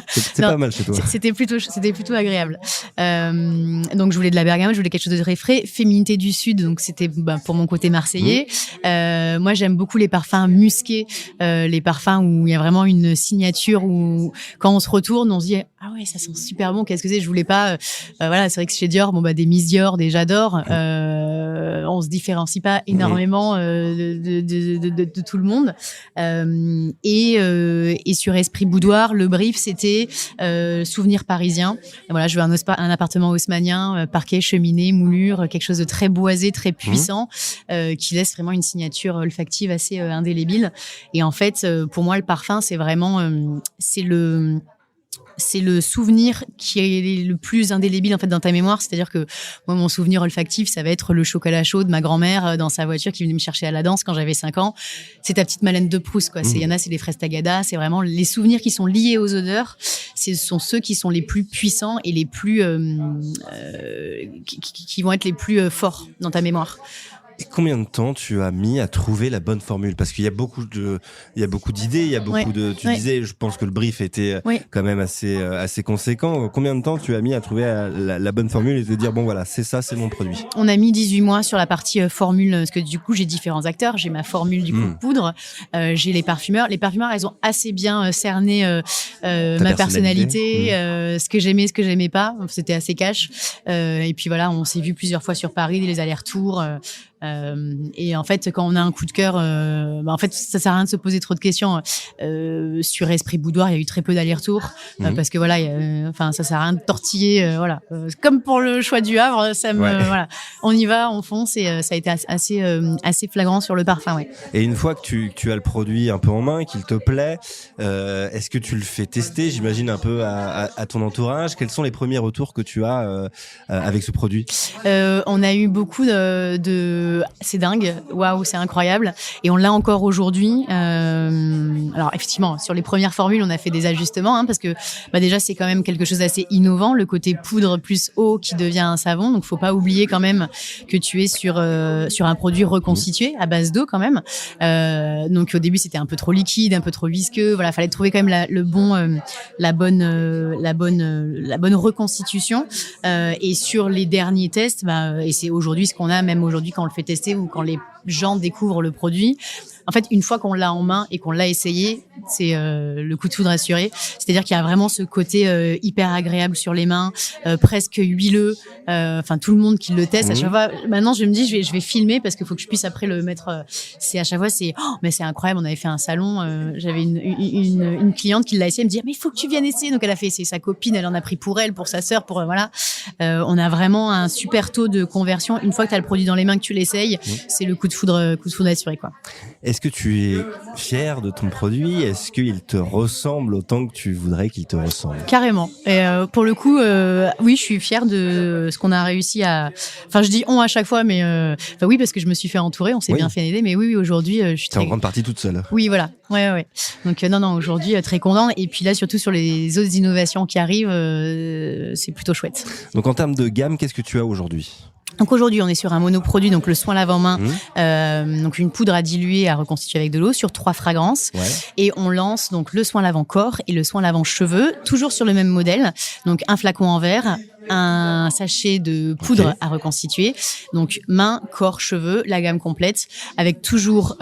c'est pas mal chez toi. C'était plutôt agréable. Donc je voulais de la bergamote, je voulais quelque chose de très frais. Féminité du Sud, donc c'était pour mon côté marseillais. Moi, j'aime beaucoup les parfums musqués, les parfums où il y a vraiment une signature où quand on se retourne, on se dit ah ouais, ça sent super bon. Qu'est-ce que c'est? Je voulais pas. Voilà, c'est vrai que chez Dior, des Miss Dior, des J'adore. On se différencie pas énormément de tout le monde. Et sur Esprit Boudoir, le brief c'était souvenir parisien. Voilà, je veux un appartement haussmannien, parquet, cheminée, moulure, quelque chose de très boisé, très puissant, qui laisse vraiment une signature olfactive assez indélébile. Et en fait, pour moi, le parfum, c'est vraiment c'est le souvenir qui est le plus indélébile en fait dans ta mémoire. C'est-à-dire que moi, mon souvenir olfactif, ça va être le chocolat chaud de ma grand-mère dans sa voiture qui venait me chercher à la danse quand j'avais 5 ans. C'est ta petite Madeleine de Proust, quoi. Il y en a, c'est les fraises Tagada. C'est vraiment les souvenirs qui sont liés aux odeurs. Ce sont ceux qui sont les plus puissants et les plus qui vont être les plus forts dans ta mémoire. Et combien de temps tu as mis à trouver la bonne formule? Parce qu'il y a beaucoup d'idées, il y a beaucoup tu disais, je pense que le brief était quand même assez conséquent. Combien de temps tu as mis à trouver la bonne formule et te dire, bon voilà, c'est ça, c'est mon produit? On a mis 18 mois sur la partie formule, parce que du coup, j'ai différents acteurs. J'ai ma formule du coup poudre, j'ai les parfumeurs. Les parfumeurs, elles ont assez bien cerné ma personnalité, ce que j'aimais, ce que j'aimais pas. C'était assez cash. Et puis voilà, on s'est vu plusieurs fois sur Paris, les allers-retours. Et en fait, quand on a un coup de cœur, en fait, ça sert à rien de se poser trop de questions. Sur Esprit Boudoir, il y a eu très peu d'allers-retours parce que voilà, ça sert à rien de tortiller. Comme pour le choix du Havre, voilà, on y va, on fonce et ça a été assez flagrant sur le parfum. Ouais. Et une fois que tu as le produit un peu en main, qu'il te plaît, est-ce que tu le fais tester, j'imagine un peu à ton entourage? Quels sont les premiers retours que tu as avec ce produit? On a eu beaucoup c'est dingue, waouh, c'est incroyable, et on l'a encore aujourd'hui. Alors effectivement, sur les premières formules, on a fait des ajustements parce que déjà c'est quand même quelque chose d'assez innovant, le côté poudre plus eau qui devient un savon. Donc faut pas oublier quand même que tu es sur un produit reconstitué à base d'eau quand même. Donc au début c'était un peu trop liquide, un peu trop visqueux. Voilà, fallait trouver quand même la bonne reconstitution. Et sur les derniers tests, et c'est aujourd'hui ce qu'on a, même aujourd'hui quand on le fait tester ou quand les gens découvrent le produit. En fait, une fois qu'on l'a en main et qu'on l'a essayé, c'est le coup de foudre assuré. C'est-à-dire qu'il y a vraiment ce côté hyper agréable sur les mains, presque huileux. Tout le monde qui le teste à chaque fois. Maintenant, je me dis, je vais filmer parce qu'il faut que je puisse après le mettre. C'est à chaque fois, mais c'est incroyable. On avait fait un salon. J'avais une cliente qui l'a essayé. Elle me dit, mais il faut que tu viennes essayer. Donc elle a fait, c'est sa copine. Elle en a pris pour elle, pour sa sœur, pour voilà. On a vraiment un super taux de conversion. Une fois que tu as le produit dans les mains, que tu l'essayes, c'est le coup de foudre assuré, quoi. Est-ce que tu es fier de ton produit? Est-ce qu'il te ressemble autant que tu voudrais qu'il te ressemble? Carrément. Et pour le coup, oui, je suis fière de ce qu'on a réussi à... Enfin, je dis on à chaque fois, mais oui, parce que je me suis fait entourer, on s'est bien fait aider, mais oui, aujourd'hui, je suis très... T'es en grande partie toute seule. Oui, voilà. Ouais. Donc non, aujourd'hui, très content. Et puis là, surtout sur les autres innovations qui arrivent, c'est plutôt chouette. Donc en termes de gamme, qu'est-ce que tu as aujourd'hui? Donc aujourd'hui, on est sur un monoproduit, donc le soin lave-en-main, donc une poudre à diluer, à reconstituer avec de l'eau sur 3 fragrances. Ouais. Et on lance donc le soin lavant-corps et le soin lavant-cheveux, toujours sur le même modèle. Donc un flacon en verre, un sachet de poudre à reconstituer. Donc main, corps, cheveux, la gamme complète, avec toujours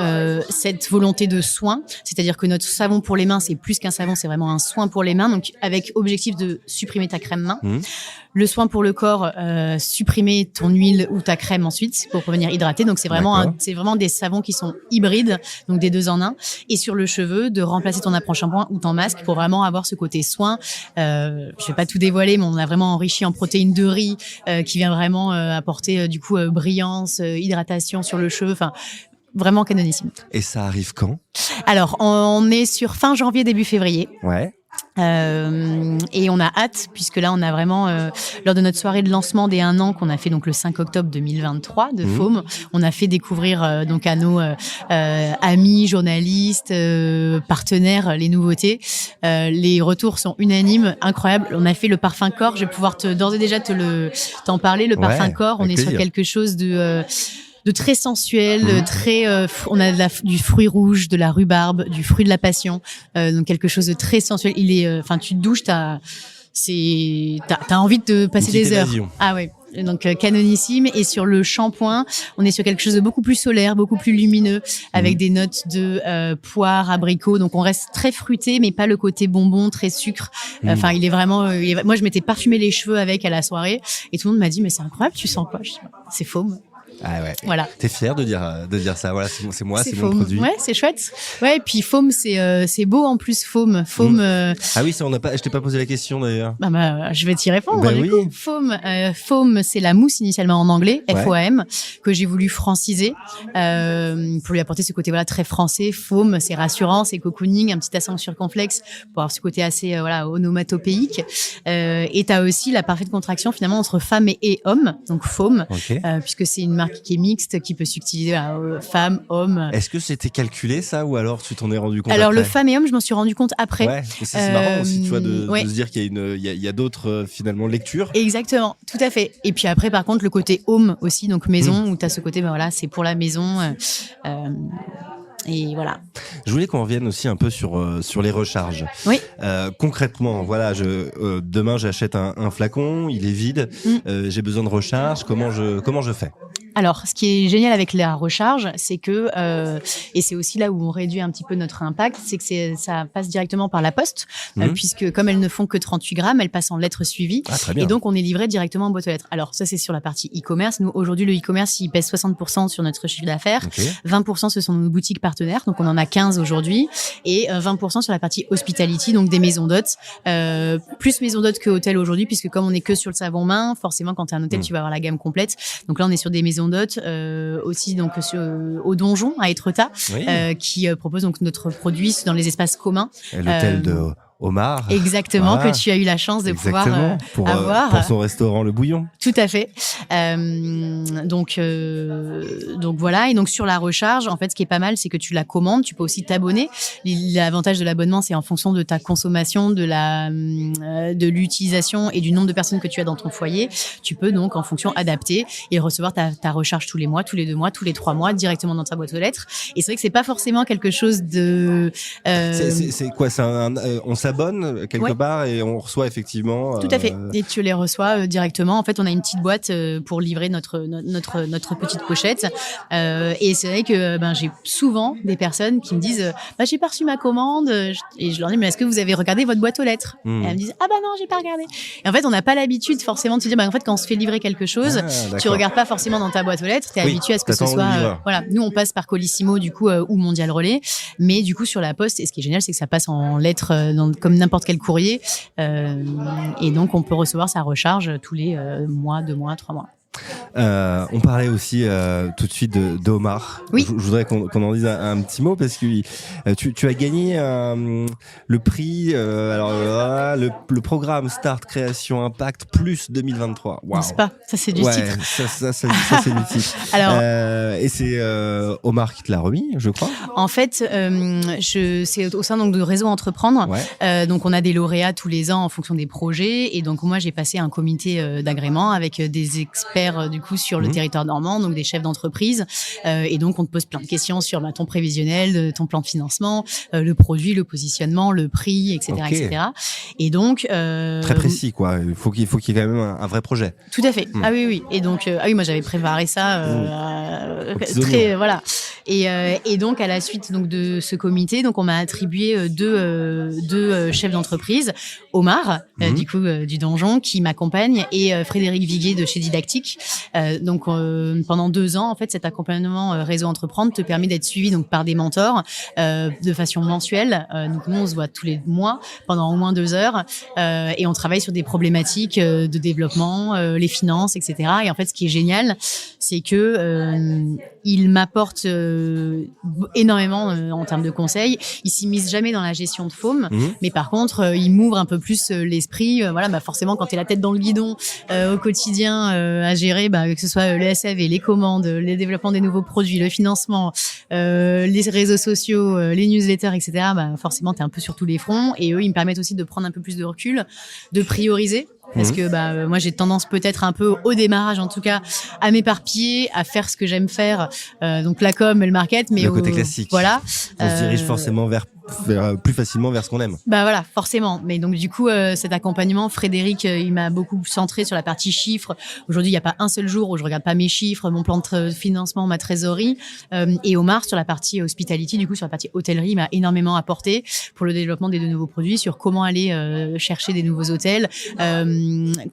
cette volonté de soin. C'est-à-dire que notre savon pour les mains, c'est plus qu'un savon, c'est vraiment un soin pour les mains. Donc avec objectif de supprimer ta crème main. Le soin pour le corps, supprimer ton huile ou ta crème ensuite pour revenir hydrater. Donc c'est vraiment des savons qui sont hybrides, donc des 2 en 1. Et sur le cheveu, de remplacer ton apron-shampoing ou ton masque pour vraiment avoir ce côté soin. Je vais pas tout dévoiler, mais on a vraiment enrichi en protéines de riz qui vient vraiment apporter du coup brillance, hydratation sur le cheveu. Enfin, vraiment canonissime. Et ça arrive quand? Alors, on est sur fin janvier, début février. Ouais. Et on a hâte, puisque là, on a vraiment, lors de notre soirée de lancement des 1 an qu'on a fait donc le 5 octobre 2023 de Faume, on a fait découvrir donc à nos amis, journalistes, partenaires, les nouveautés. Les retours sont unanimes, incroyables. On a fait le parfum corps. Je vais pouvoir d'ores et déjà t'en parler. Le parfum corps, on est sur quelque chose de très sensuel, très. On a du fruit rouge, de la rhubarbe, du fruit de la passion, donc quelque chose de très sensuel. Il est, enfin, tu te douches, t'as envie de passer des heures. Ah ouais. Donc canonissime. Et sur le shampoing, on est sur quelque chose de beaucoup plus solaire, beaucoup plus lumineux, avec des notes de poire, abricot. Donc on reste très fruité, mais pas le côté bonbon, très sucre. Enfin, il est vraiment. Moi, je m'étais parfumé les cheveux avec à la soirée, et tout le monde m'a dit mais c'est incroyable, tu sens quoi? Je dis, c'est Faume. Ah ouais. Voilà. T'es fier de dire ça. Voilà, c'est moi, c'est mon Faume. produit. Ouais, c'est chouette. Ouais, et puis Faume, c'est beau en plus. Faume. Ah oui, ça je t'ai pas posé la question d'ailleurs. Bah, je vais t'y répondre. Ben du coup. Faume, c'est la mousse initialement en anglais, FOAM, que j'ai voulu franciser pour lui apporter ce côté très français. Faume, c'est rassurant, c'est cocooning, un petit accent circonflexe pour avoir ce côté assez onomatopéique. Et t'as aussi la parfaite contraction finalement entre femme et homme, donc Faume, puisque c'est une marque qui est mixte, qui peut s'utiliser femme, homme. Est-ce que c'était calculé ça, ou alors tu t'en es rendu compte Alors après? le femme et homme, je m'en suis rendu compte après. Ouais, c'est marrant aussi, tu vois, de se dire qu'il y a d'autres finalement lectures. Exactement, tout à fait. Et puis après, par contre, le côté home aussi, donc maison, où t'as ce côté, c'est pour la maison. Et voilà. Je voulais qu'on revienne aussi un peu sur les recharges. Oui. Concrètement, voilà, demain j'achète un flacon, il est vide, j'ai besoin de recharge. Comment je fais? Alors, ce qui est génial avec la recharge, c'est que, et c'est aussi là où on réduit un petit peu notre impact, c'est que ça passe directement par la poste, puisque comme elles ne font que 38 grammes, elles passent en lettres suivies. Ah, très bien. Et donc, on est livré directement en boîte aux lettres. Alors, ça, c'est sur la partie e-commerce. Nous, aujourd'hui, le e-commerce, il pèse 60% sur notre chiffre d'affaires. 20%, ce sont nos boutiques partenaires. Donc, on en a 15 aujourd'hui. Et 20% sur la partie hospitality, donc des maisons d'hôtes. Plus maisons d'hôtes que hôtels aujourd'hui, puisque comme on est que sur le savon main, forcément, quand tu es un hôtel, tu vas avoir la gamme complète. Donc là, on est sur des maisons d'hôtes, aussi donc au Donjon à Étretat, qui propose donc notre produit dans les espaces communs. L'hôtel de Omar. Exactement, que tu as eu la chance de pouvoir avoir. Pour son restaurant Le Bouillon. Tout à fait. Donc voilà. Et donc sur la recharge, en fait, ce qui est pas mal, c'est que tu la commandes. Tu peux aussi t'abonner. L'avantage de l'abonnement, c'est en fonction de ta consommation, de l'utilisation et du nombre de personnes que tu as dans ton foyer. Tu peux donc, en fonction, adapter et recevoir ta recharge tous les mois, tous les 2 mois, tous les 3 mois, directement dans ta boîte aux lettres. Et c'est vrai que c'est pas forcément quelque chose de. C'est quoi? On s'abonne quelque part et on reçoit effectivement. Tout à fait. Et tu les reçois directement. En fait, on a une petite boîte pour livrer notre petite pochette. Et c'est vrai que j'ai souvent des personnes qui me disent j'ai pas reçu ma commande, et je leur dis mais est-ce que vous avez regardé votre boîte aux lettres? Et elles me disent non, j'ai pas regardé. Et en fait, on n'a pas l'habitude forcément de se dire en fait quand on se fait livrer quelque chose, tu regardes pas forcément dans ta boîte aux lettres, t'es habitué à ce que ce soit voilà. Nous on passe par Colissimo du coup ou Mondial Relais, mais du coup sur la Poste, et ce qui est génial c'est que ça passe en lettres comme n'importe quel courrier, et donc on peut recevoir sa recharge tous les mois, 2 mois, 3 mois. On parlait aussi tout de suite d'Omar. Oui. Je voudrais qu'on en dise un petit mot parce que tu as gagné le prix, le programme Start Création Impact Plus 2023. Wow. N'est-ce pas? Ça c'est du titre. Ça c'est du titre. Alors, et c'est Omar qui te l'a remis, je crois. En fait, c'est au sein donc de Réseau Entreprendre. Ouais. Donc on a des lauréats tous les ans en fonction des projets, et donc moi j'ai passé un comité d'agrément avec des experts du coup sur le territoire normand, donc des chefs d'entreprise, et donc on te pose plein de questions sur ton prévisionnel, ton plan de financement, le produit, le positionnement, le prix, etc., etc. Et donc très précis quoi. Il faut qu'il y ait quand même un vrai projet. Tout à fait. Ah oui. Et donc moi j'avais préparé ça très voilà. Et donc à la suite donc de ce comité, donc on m'a attribué deux chefs d'entreprise, Omar du coup du Donjon qui m'accompagne, et Frédéric Viguier de chez Didactique. Donc pendant 2 ans en fait, cet accompagnement Réseau Entreprendre te permet d'être suivi donc par des mentors de façon mensuelle. Donc nous on se voit tous les mois pendant au moins 2 heures, et on travaille sur des problématiques de développement, les finances, etc. Et en fait ce qui est génial, c'est que il m'apporte énormément en termes de conseils. Il s'immisce jamais dans la gestion de FOM, mais par contre, il m'ouvre un peu plus l'esprit. Forcément, quand tu es la tête dans le guidon au quotidien à gérer, que ce soit les SAV, les commandes, les développements des nouveaux produits, le financement, les réseaux sociaux, les newsletters, etc. Forcément, tu es un peu sur tous les fronts. Et eux, ils me permettent aussi de prendre un peu plus de recul, de prioriser. Parce que moi j'ai tendance peut-être un peu au démarrage en tout cas à m'éparpiller, à faire ce que j'aime faire, donc la com et le market, mais le côté classique. Voilà. On se dirige forcément plus facilement vers ce qu'on aime. Voilà, forcément. Mais donc du coup, cet accompagnement, Frédéric, il m'a beaucoup centré sur la partie chiffres. Aujourd'hui, il n'y a pas un seul jour où je regarde pas mes chiffres, mon plan de financement, ma trésorerie. Et Omar, sur la partie hospitality, du coup, sur la partie hôtellerie, il m'a énormément apporté pour le développement des 2 nouveaux produits, sur comment aller chercher des nouveaux hôtels,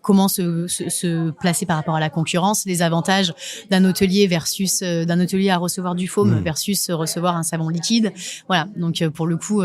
comment se placer par rapport à la concurrence, les avantages d'un hôtelier versus d'un hôtelier à recevoir du foam versus recevoir un savon liquide. Voilà. Donc pour le coup,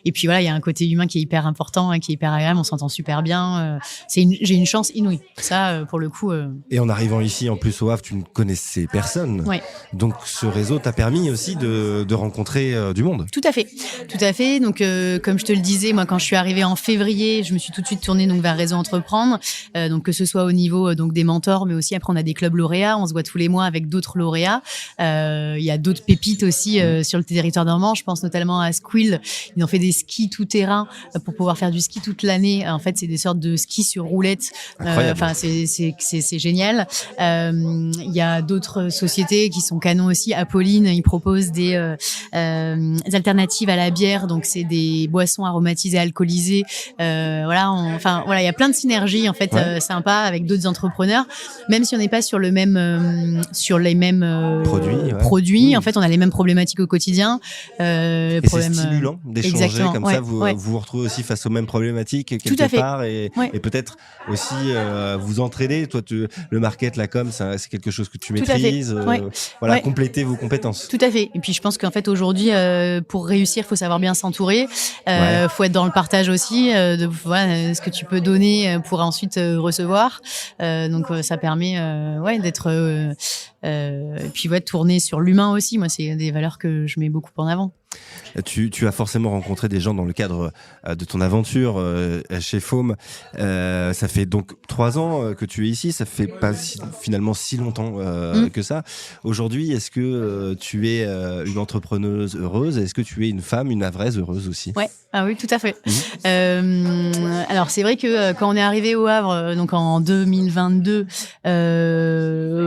et puis voilà, il y a un côté humain qui est hyper important, qui est hyper agréable. On s'entend super bien. J'ai une chance inouïe. Ça, pour le coup. Et en arrivant ici, en plus au Havre, tu ne connaissais personne. Ouais. Donc ce réseau t'a permis aussi de rencontrer du monde. Tout à fait, tout à fait. Donc comme je te le disais, moi quand je suis arrivée en février, je me suis tout de suite tournée donc vers Réseau Entreprendre. Donc que ce soit au niveau donc des mentors, mais aussi après on a des clubs lauréats. On se voit tous les mois avec d'autres lauréats. Il y a d'autres pépites aussi sur le territoire normand. Je pense notamment à Squid. Ils ont fait des skis tout terrain pour pouvoir faire du ski toute l'année. En fait, c'est des sortes de skis sur roulette. C'est génial. Il y a d'autres sociétés qui sont canons aussi. Apolline, ils proposent des alternatives à la bière. Donc, c'est des boissons aromatisées, alcoolisées. Il y a plein de synergies en fait sympas avec d'autres entrepreneurs. Même si on n'est pas sur les mêmes produits. En fait, on a les mêmes problématiques au quotidien. C'est stimulant d'échanger comme ça, vous vous retrouvez aussi face aux mêmes problématiques quelque part et peut-être aussi vous entraider. Toi, le market, la com, c'est quelque chose que tu maîtrises. Compléter vos compétences. Tout à fait. Et puis je pense qu'en fait aujourd'hui, pour réussir, faut savoir bien s'entourer. Faut être dans le partage aussi. Ce que tu peux donner pour ensuite recevoir. Donc ça permet d'être puis tourner sur l'humain aussi. Moi, c'est des valeurs que je mets beaucoup en avant. Tu as forcément rencontré des gens dans le cadre de ton aventure chez FOM. Ça fait donc 3 ans que tu es ici. Ça fait pas finalement si longtemps que ça. Aujourd'hui, est-ce que tu es une entrepreneuse heureuse? Est-ce que tu es une femme, une Havraise heureuse aussi? Ouais. Ah oui, tout à fait. Alors c'est vrai que quand on est arrivé au Havre, donc en 2022,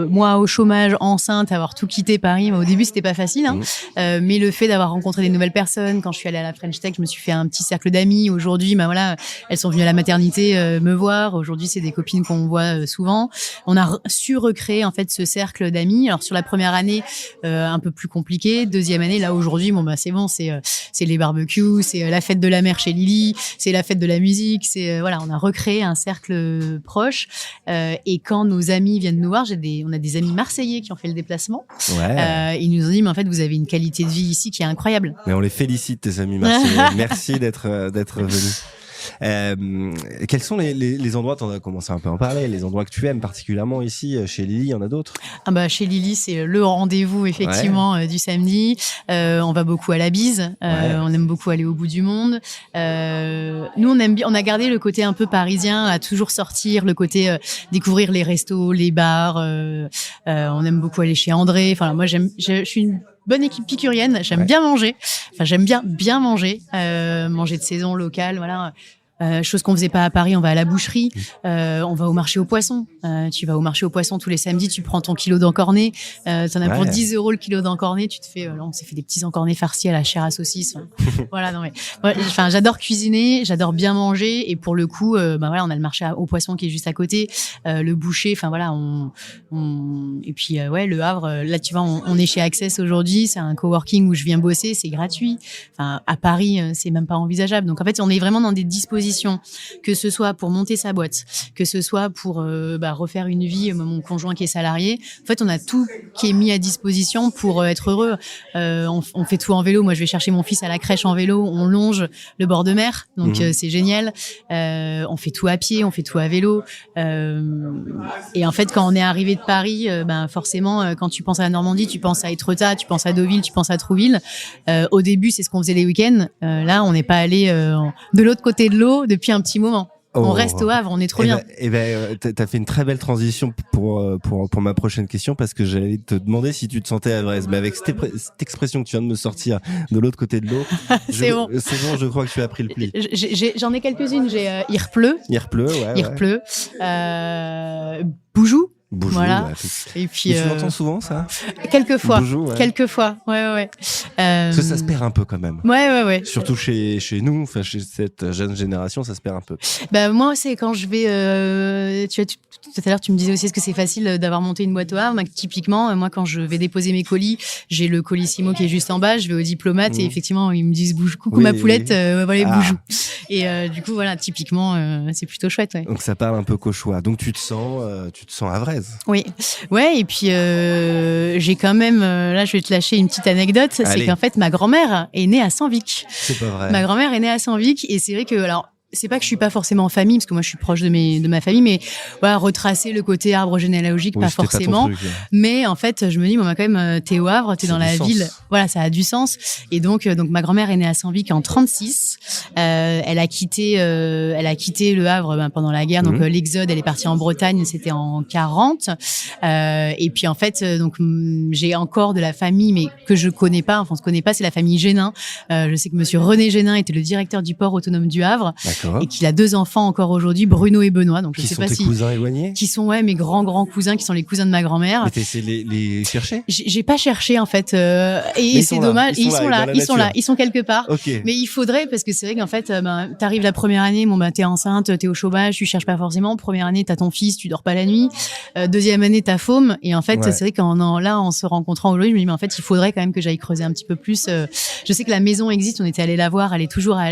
moi au chômage, enceinte, avoir tout quitté Paris, au début c'était pas facile, mais le fait d'avoir rencontré des nouvelles personnes, quand je suis allée à la French Tech, je me suis fait un petit cercle d'amis. Aujourd'hui, elles sont venues à la maternité me voir. Aujourd'hui, c'est des copines qu'on voit souvent. On a su recréer en fait ce cercle d'amis. Alors sur la première année, un peu plus compliqué. Deuxième année, là aujourd'hui, c'est bon, c'est les barbecues, c'est la fête de la mer chez Lily, c'est la fête de la musique. On a recréé un cercle proche. Et quand nos amis viennent nous voir, on a des amis marseillais qui ont fait le déplacement. Ils nous ont dit, mais en fait, vous avez une qualité de vie ici qui est incroyable. Mais on les félicite, tes amis marseillais. Merci d'être venus. Quels sont les endroits, t'en as commencé un peu à en parler, les endroits que tu aimes particulièrement ici chez Lily? Il y en a d'autres? Chez Lily, c'est le rendez-vous effectivement du samedi. On va beaucoup à la bise. On aime beaucoup aller au bout du monde. Nous, on aime bien. On a gardé le côté un peu parisien, à toujours sortir, le côté découvrir les restos, les bars. On aime beaucoup aller chez André. Enfin, moi, je suis une bonne équipe épicurienne. J'aime bien manger. J'aime bien manger, manger de saison, local, voilà. Chose qu'on faisait pas à Paris, on va à la boucherie, on va au marché aux poissons. Tu vas au marché aux poissons tous les samedis, tu prends ton kilo d'encornet, t'en as pour 10 € le kilo d'encornet, tu te fais, on s'est fait des petits encornets farcis à la chair à saucisse. Voilà, non mais, j'adore cuisiner, j'adore bien manger, et pour le coup, on a le marché aux poissons qui est juste à côté, le boucher, et puis le Havre, là tu vois, on est chez Access aujourd'hui, c'est un coworking où je viens bosser, c'est gratuit. À Paris, c'est même pas envisageable. Donc en fait, on est vraiment dans des dispositifs disposition, que ce soit pour monter sa boîte, que ce soit pour refaire une vie, mon conjoint qui est salarié, en fait, on a tout qui est mis à disposition pour être heureux. On fait tout en vélo. Moi, je vais chercher mon fils à la crèche en vélo. On longe le bord de mer, donc c'est génial. On fait tout à pied, on fait tout à vélo. Et en fait, quand on est arrivé de Paris, forcément, quand tu penses à la Normandie, tu penses à Étretat, tu penses à Deauville, tu penses à Trouville. Au début, c'est ce qu'on faisait les week-ends. Là, on n'est pas allé de l'autre côté de l'eau depuis un petit moment. On reste au Havre, on est trop bien. T'as fait une très belle transition pour ma prochaine question, parce que j'allais te demander si tu te sentais havraise. Mais avec cette expression que tu viens de me sortir, de l'autre côté de l'eau, c'est bon, je crois que tu as pris le pli. J'en ai quelques-unes. Il repleut. Il pleut. Boujou. Boujou, voilà. Ouais. Et puis tu l'entends souvent, ça? Quelquefois. Boujou, ouais. Quelquefois. Ouais. Parce que ça se perd un peu quand même. Ouais. Surtout chez nous, enfin chez cette jeune génération, ça se perd un peu. Moi, c'est quand je vais. Tout à l'heure, tu me disais aussi, est-ce que c'est facile d'avoir monté une boîte au Havre? Typiquement, moi, quand je vais déposer mes colis, j'ai le Colissimo qui est juste en bas. Je vais au diplomate et effectivement, ils me disent coucou ma poulette, voilà, Boujou. Et du coup, voilà, typiquement, c'est plutôt chouette. Ouais. Donc ça parle un peu cauchois. Donc tu te sens havraise. Oui, ouais, et puis j'ai quand même, là je vais te lâcher une petite anecdote, c'est qu'en fait ma grand-mère est née à Senvic. C'est pas vrai. Ma grand-mère est née à Senvic et c'est vrai que, alors, c'est pas que je suis pas forcément en famille, parce que moi je suis proche de ma famille, mais voilà, retracer le côté arbre généalogique, pas forcément. Pas ton truc, mais en fait, je me dis, quand même, t'es au Havre, t'es dans la ville. Voilà, ça a du sens. Et donc ma grand-mère est née à Senvic en 36. Elle a quitté le Havre pendant la guerre. Donc l'exode, elle est partie en Bretagne, c'était en 40. Et puis en fait, j'ai encore de la famille, mais que je connais pas. Enfin, on se connaît pas. C'est la famille Génin. Je sais que Monsieur René Génin était le directeur du port autonome du Havre. Et qu'il a 2 enfants encore aujourd'hui, Bruno et Benoît. Donc, qui sont tes cousins éloignés? Qui sont, mes grands cousins, qui sont les cousins de ma grand-mère. Mais t'as essayé de les chercher? J'ai pas cherché, en fait. Et c'est dommage. Ils sont là. Ils sont quelque part. Okay. Mais il faudrait, parce que c'est vrai qu'en fait, t'arrives la première année, t'es enceinte, t'es au chômage, tu cherches pas forcément. Première année, t'as ton fils, tu dors pas la nuit. Deuxième année, t'as FOM. Et en fait, c'est vrai en se rencontrant aujourd'hui, je me dis, mais en fait, il faudrait quand même que j'aille creuser un petit peu plus. Je sais que la maison existe. On était allé la voir. Elle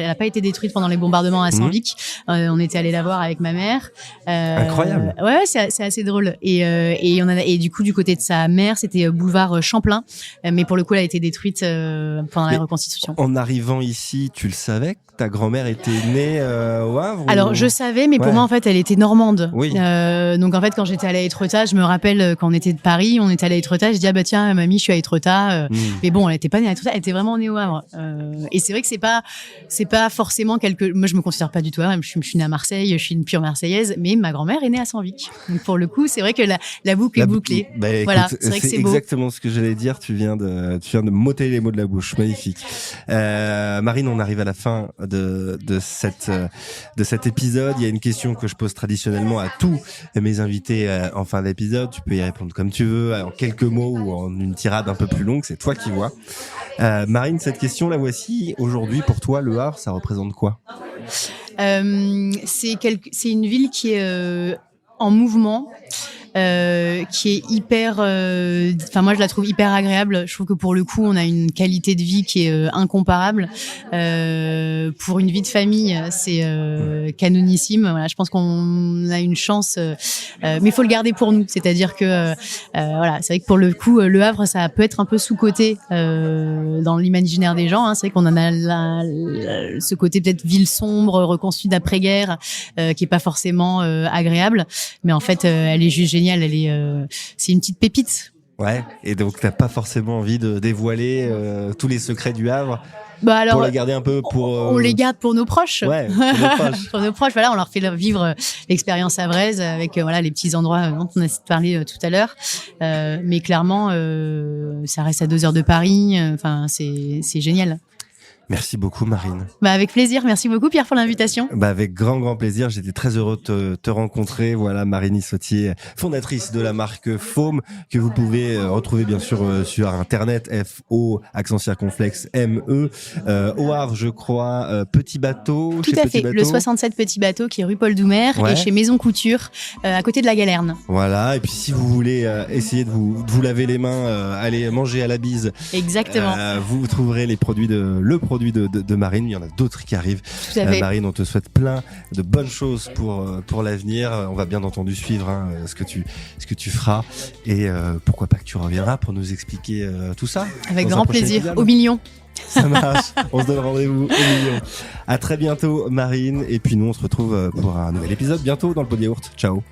a pas été détruite pendant les bombardements à Senvic. On était allé la voir avec ma mère. Incroyable. Ouais, c'est assez drôle. Et du coup, du côté de sa mère, c'était boulevard Champlain. Mais pour le coup, elle a été détruite pendant la reconstitution. En arrivant ici, tu le savais que ta grand-mère était née au Havre? Alors, je savais, mais pour moi, en fait, elle était normande. Oui. Donc, en fait, quand j'étais allée à Étretat, je me rappelle quand on était de Paris, on était allé à Étretat, je dis, tiens, mamie, je suis à Étretat. Mais bon, elle était pas née à Étretat, elle était vraiment née au Havre. Et c'est vrai que c'est pas forcément moi, je me considère pas du tout Havre. Je suis née à Marseille, je suis une pure Marseillaise, mais ma grand-mère est née à Senvic. Donc, pour le coup, c'est vrai que la boucle est bouclée. Voilà, écoute, c'est vrai que c'est beau. Exactement ce que j'allais dire. Tu viens de m'ôter les mots de la bouche. Magnifique. Marine, on arrive à la fin de cet épisode. Il y a une question que je pose traditionnellement à tous mes invités en fin d'épisode. Tu peux y répondre comme tu veux, en quelques mots ou en une tirade un peu plus longue. C'est toi qui vois. Marine, cette question, la voici. Aujourd'hui, pour toi, le Havre, ça représente quoi? C'est une ville qui est en mouvement, qui est hyper, moi je la trouve hyper agréable. Je trouve que pour le coup on a une qualité de vie qui est incomparable. Pour une vie de famille, c'est canonissime. Voilà, je pense qu'on a une chance, mais il faut le garder pour nous. C'est-à-dire que voilà, c'est vrai que pour le coup le Havre ça peut être un peu sous-coté dans l'imaginaire des gens. C'est vrai qu'on en a ce côté peut-être ville sombre, reconstruite d'après-guerre, qui est pas forcément agréable, mais en fait elle est juste géniale. C'est une petite pépite. Ouais. Et donc t'as pas forcément envie de dévoiler tous les secrets du Havre. Alors, pour la garder un peu pour... On les garde pour nos proches. Ouais, pour nos proches. Pour nos proches, voilà, on leur fait vivre l'expérience havraise avec les petits endroits dont on a parlé tout à l'heure. Mais clairement, ça reste à 2 heures de Paris. C'est génial. Merci beaucoup, Marine. Avec plaisir. Merci beaucoup, Pierre, pour l'invitation. Avec grand plaisir. J'étais très heureux de te rencontrer. Voilà, Marine Issautier, fondatrice de la marque FOM, que vous pouvez retrouver bien sûr sur Internet, FO, accent circonflexe, ME. Au Havre, je crois, Petit Bateau. Tout à fait. Le 67 Petit Bateau qui est rue Paul Doumer et chez Maison Couture, à côté de la Galerne. Voilà. Et puis, si vous voulez essayer de vous laver les mains, aller manger à la bise. Exactement. Vous trouverez les produits produit de Marine. Il y en a d'autres qui arrivent. Tout à fait. Marine, on te souhaite plein de bonnes choses pour l'avenir. On va bien entendu suivre ce que tu feras et pourquoi pas que tu reviendras pour nous expliquer tout ça. Avec dans un grand prochain plaisir. épisode. Au million. Ça marche. On se donne rendez-vous au million. À très bientôt, Marine. Et puis nous, on se retrouve pour un nouvel épisode bientôt dans le Pod Yaourt. Ciao.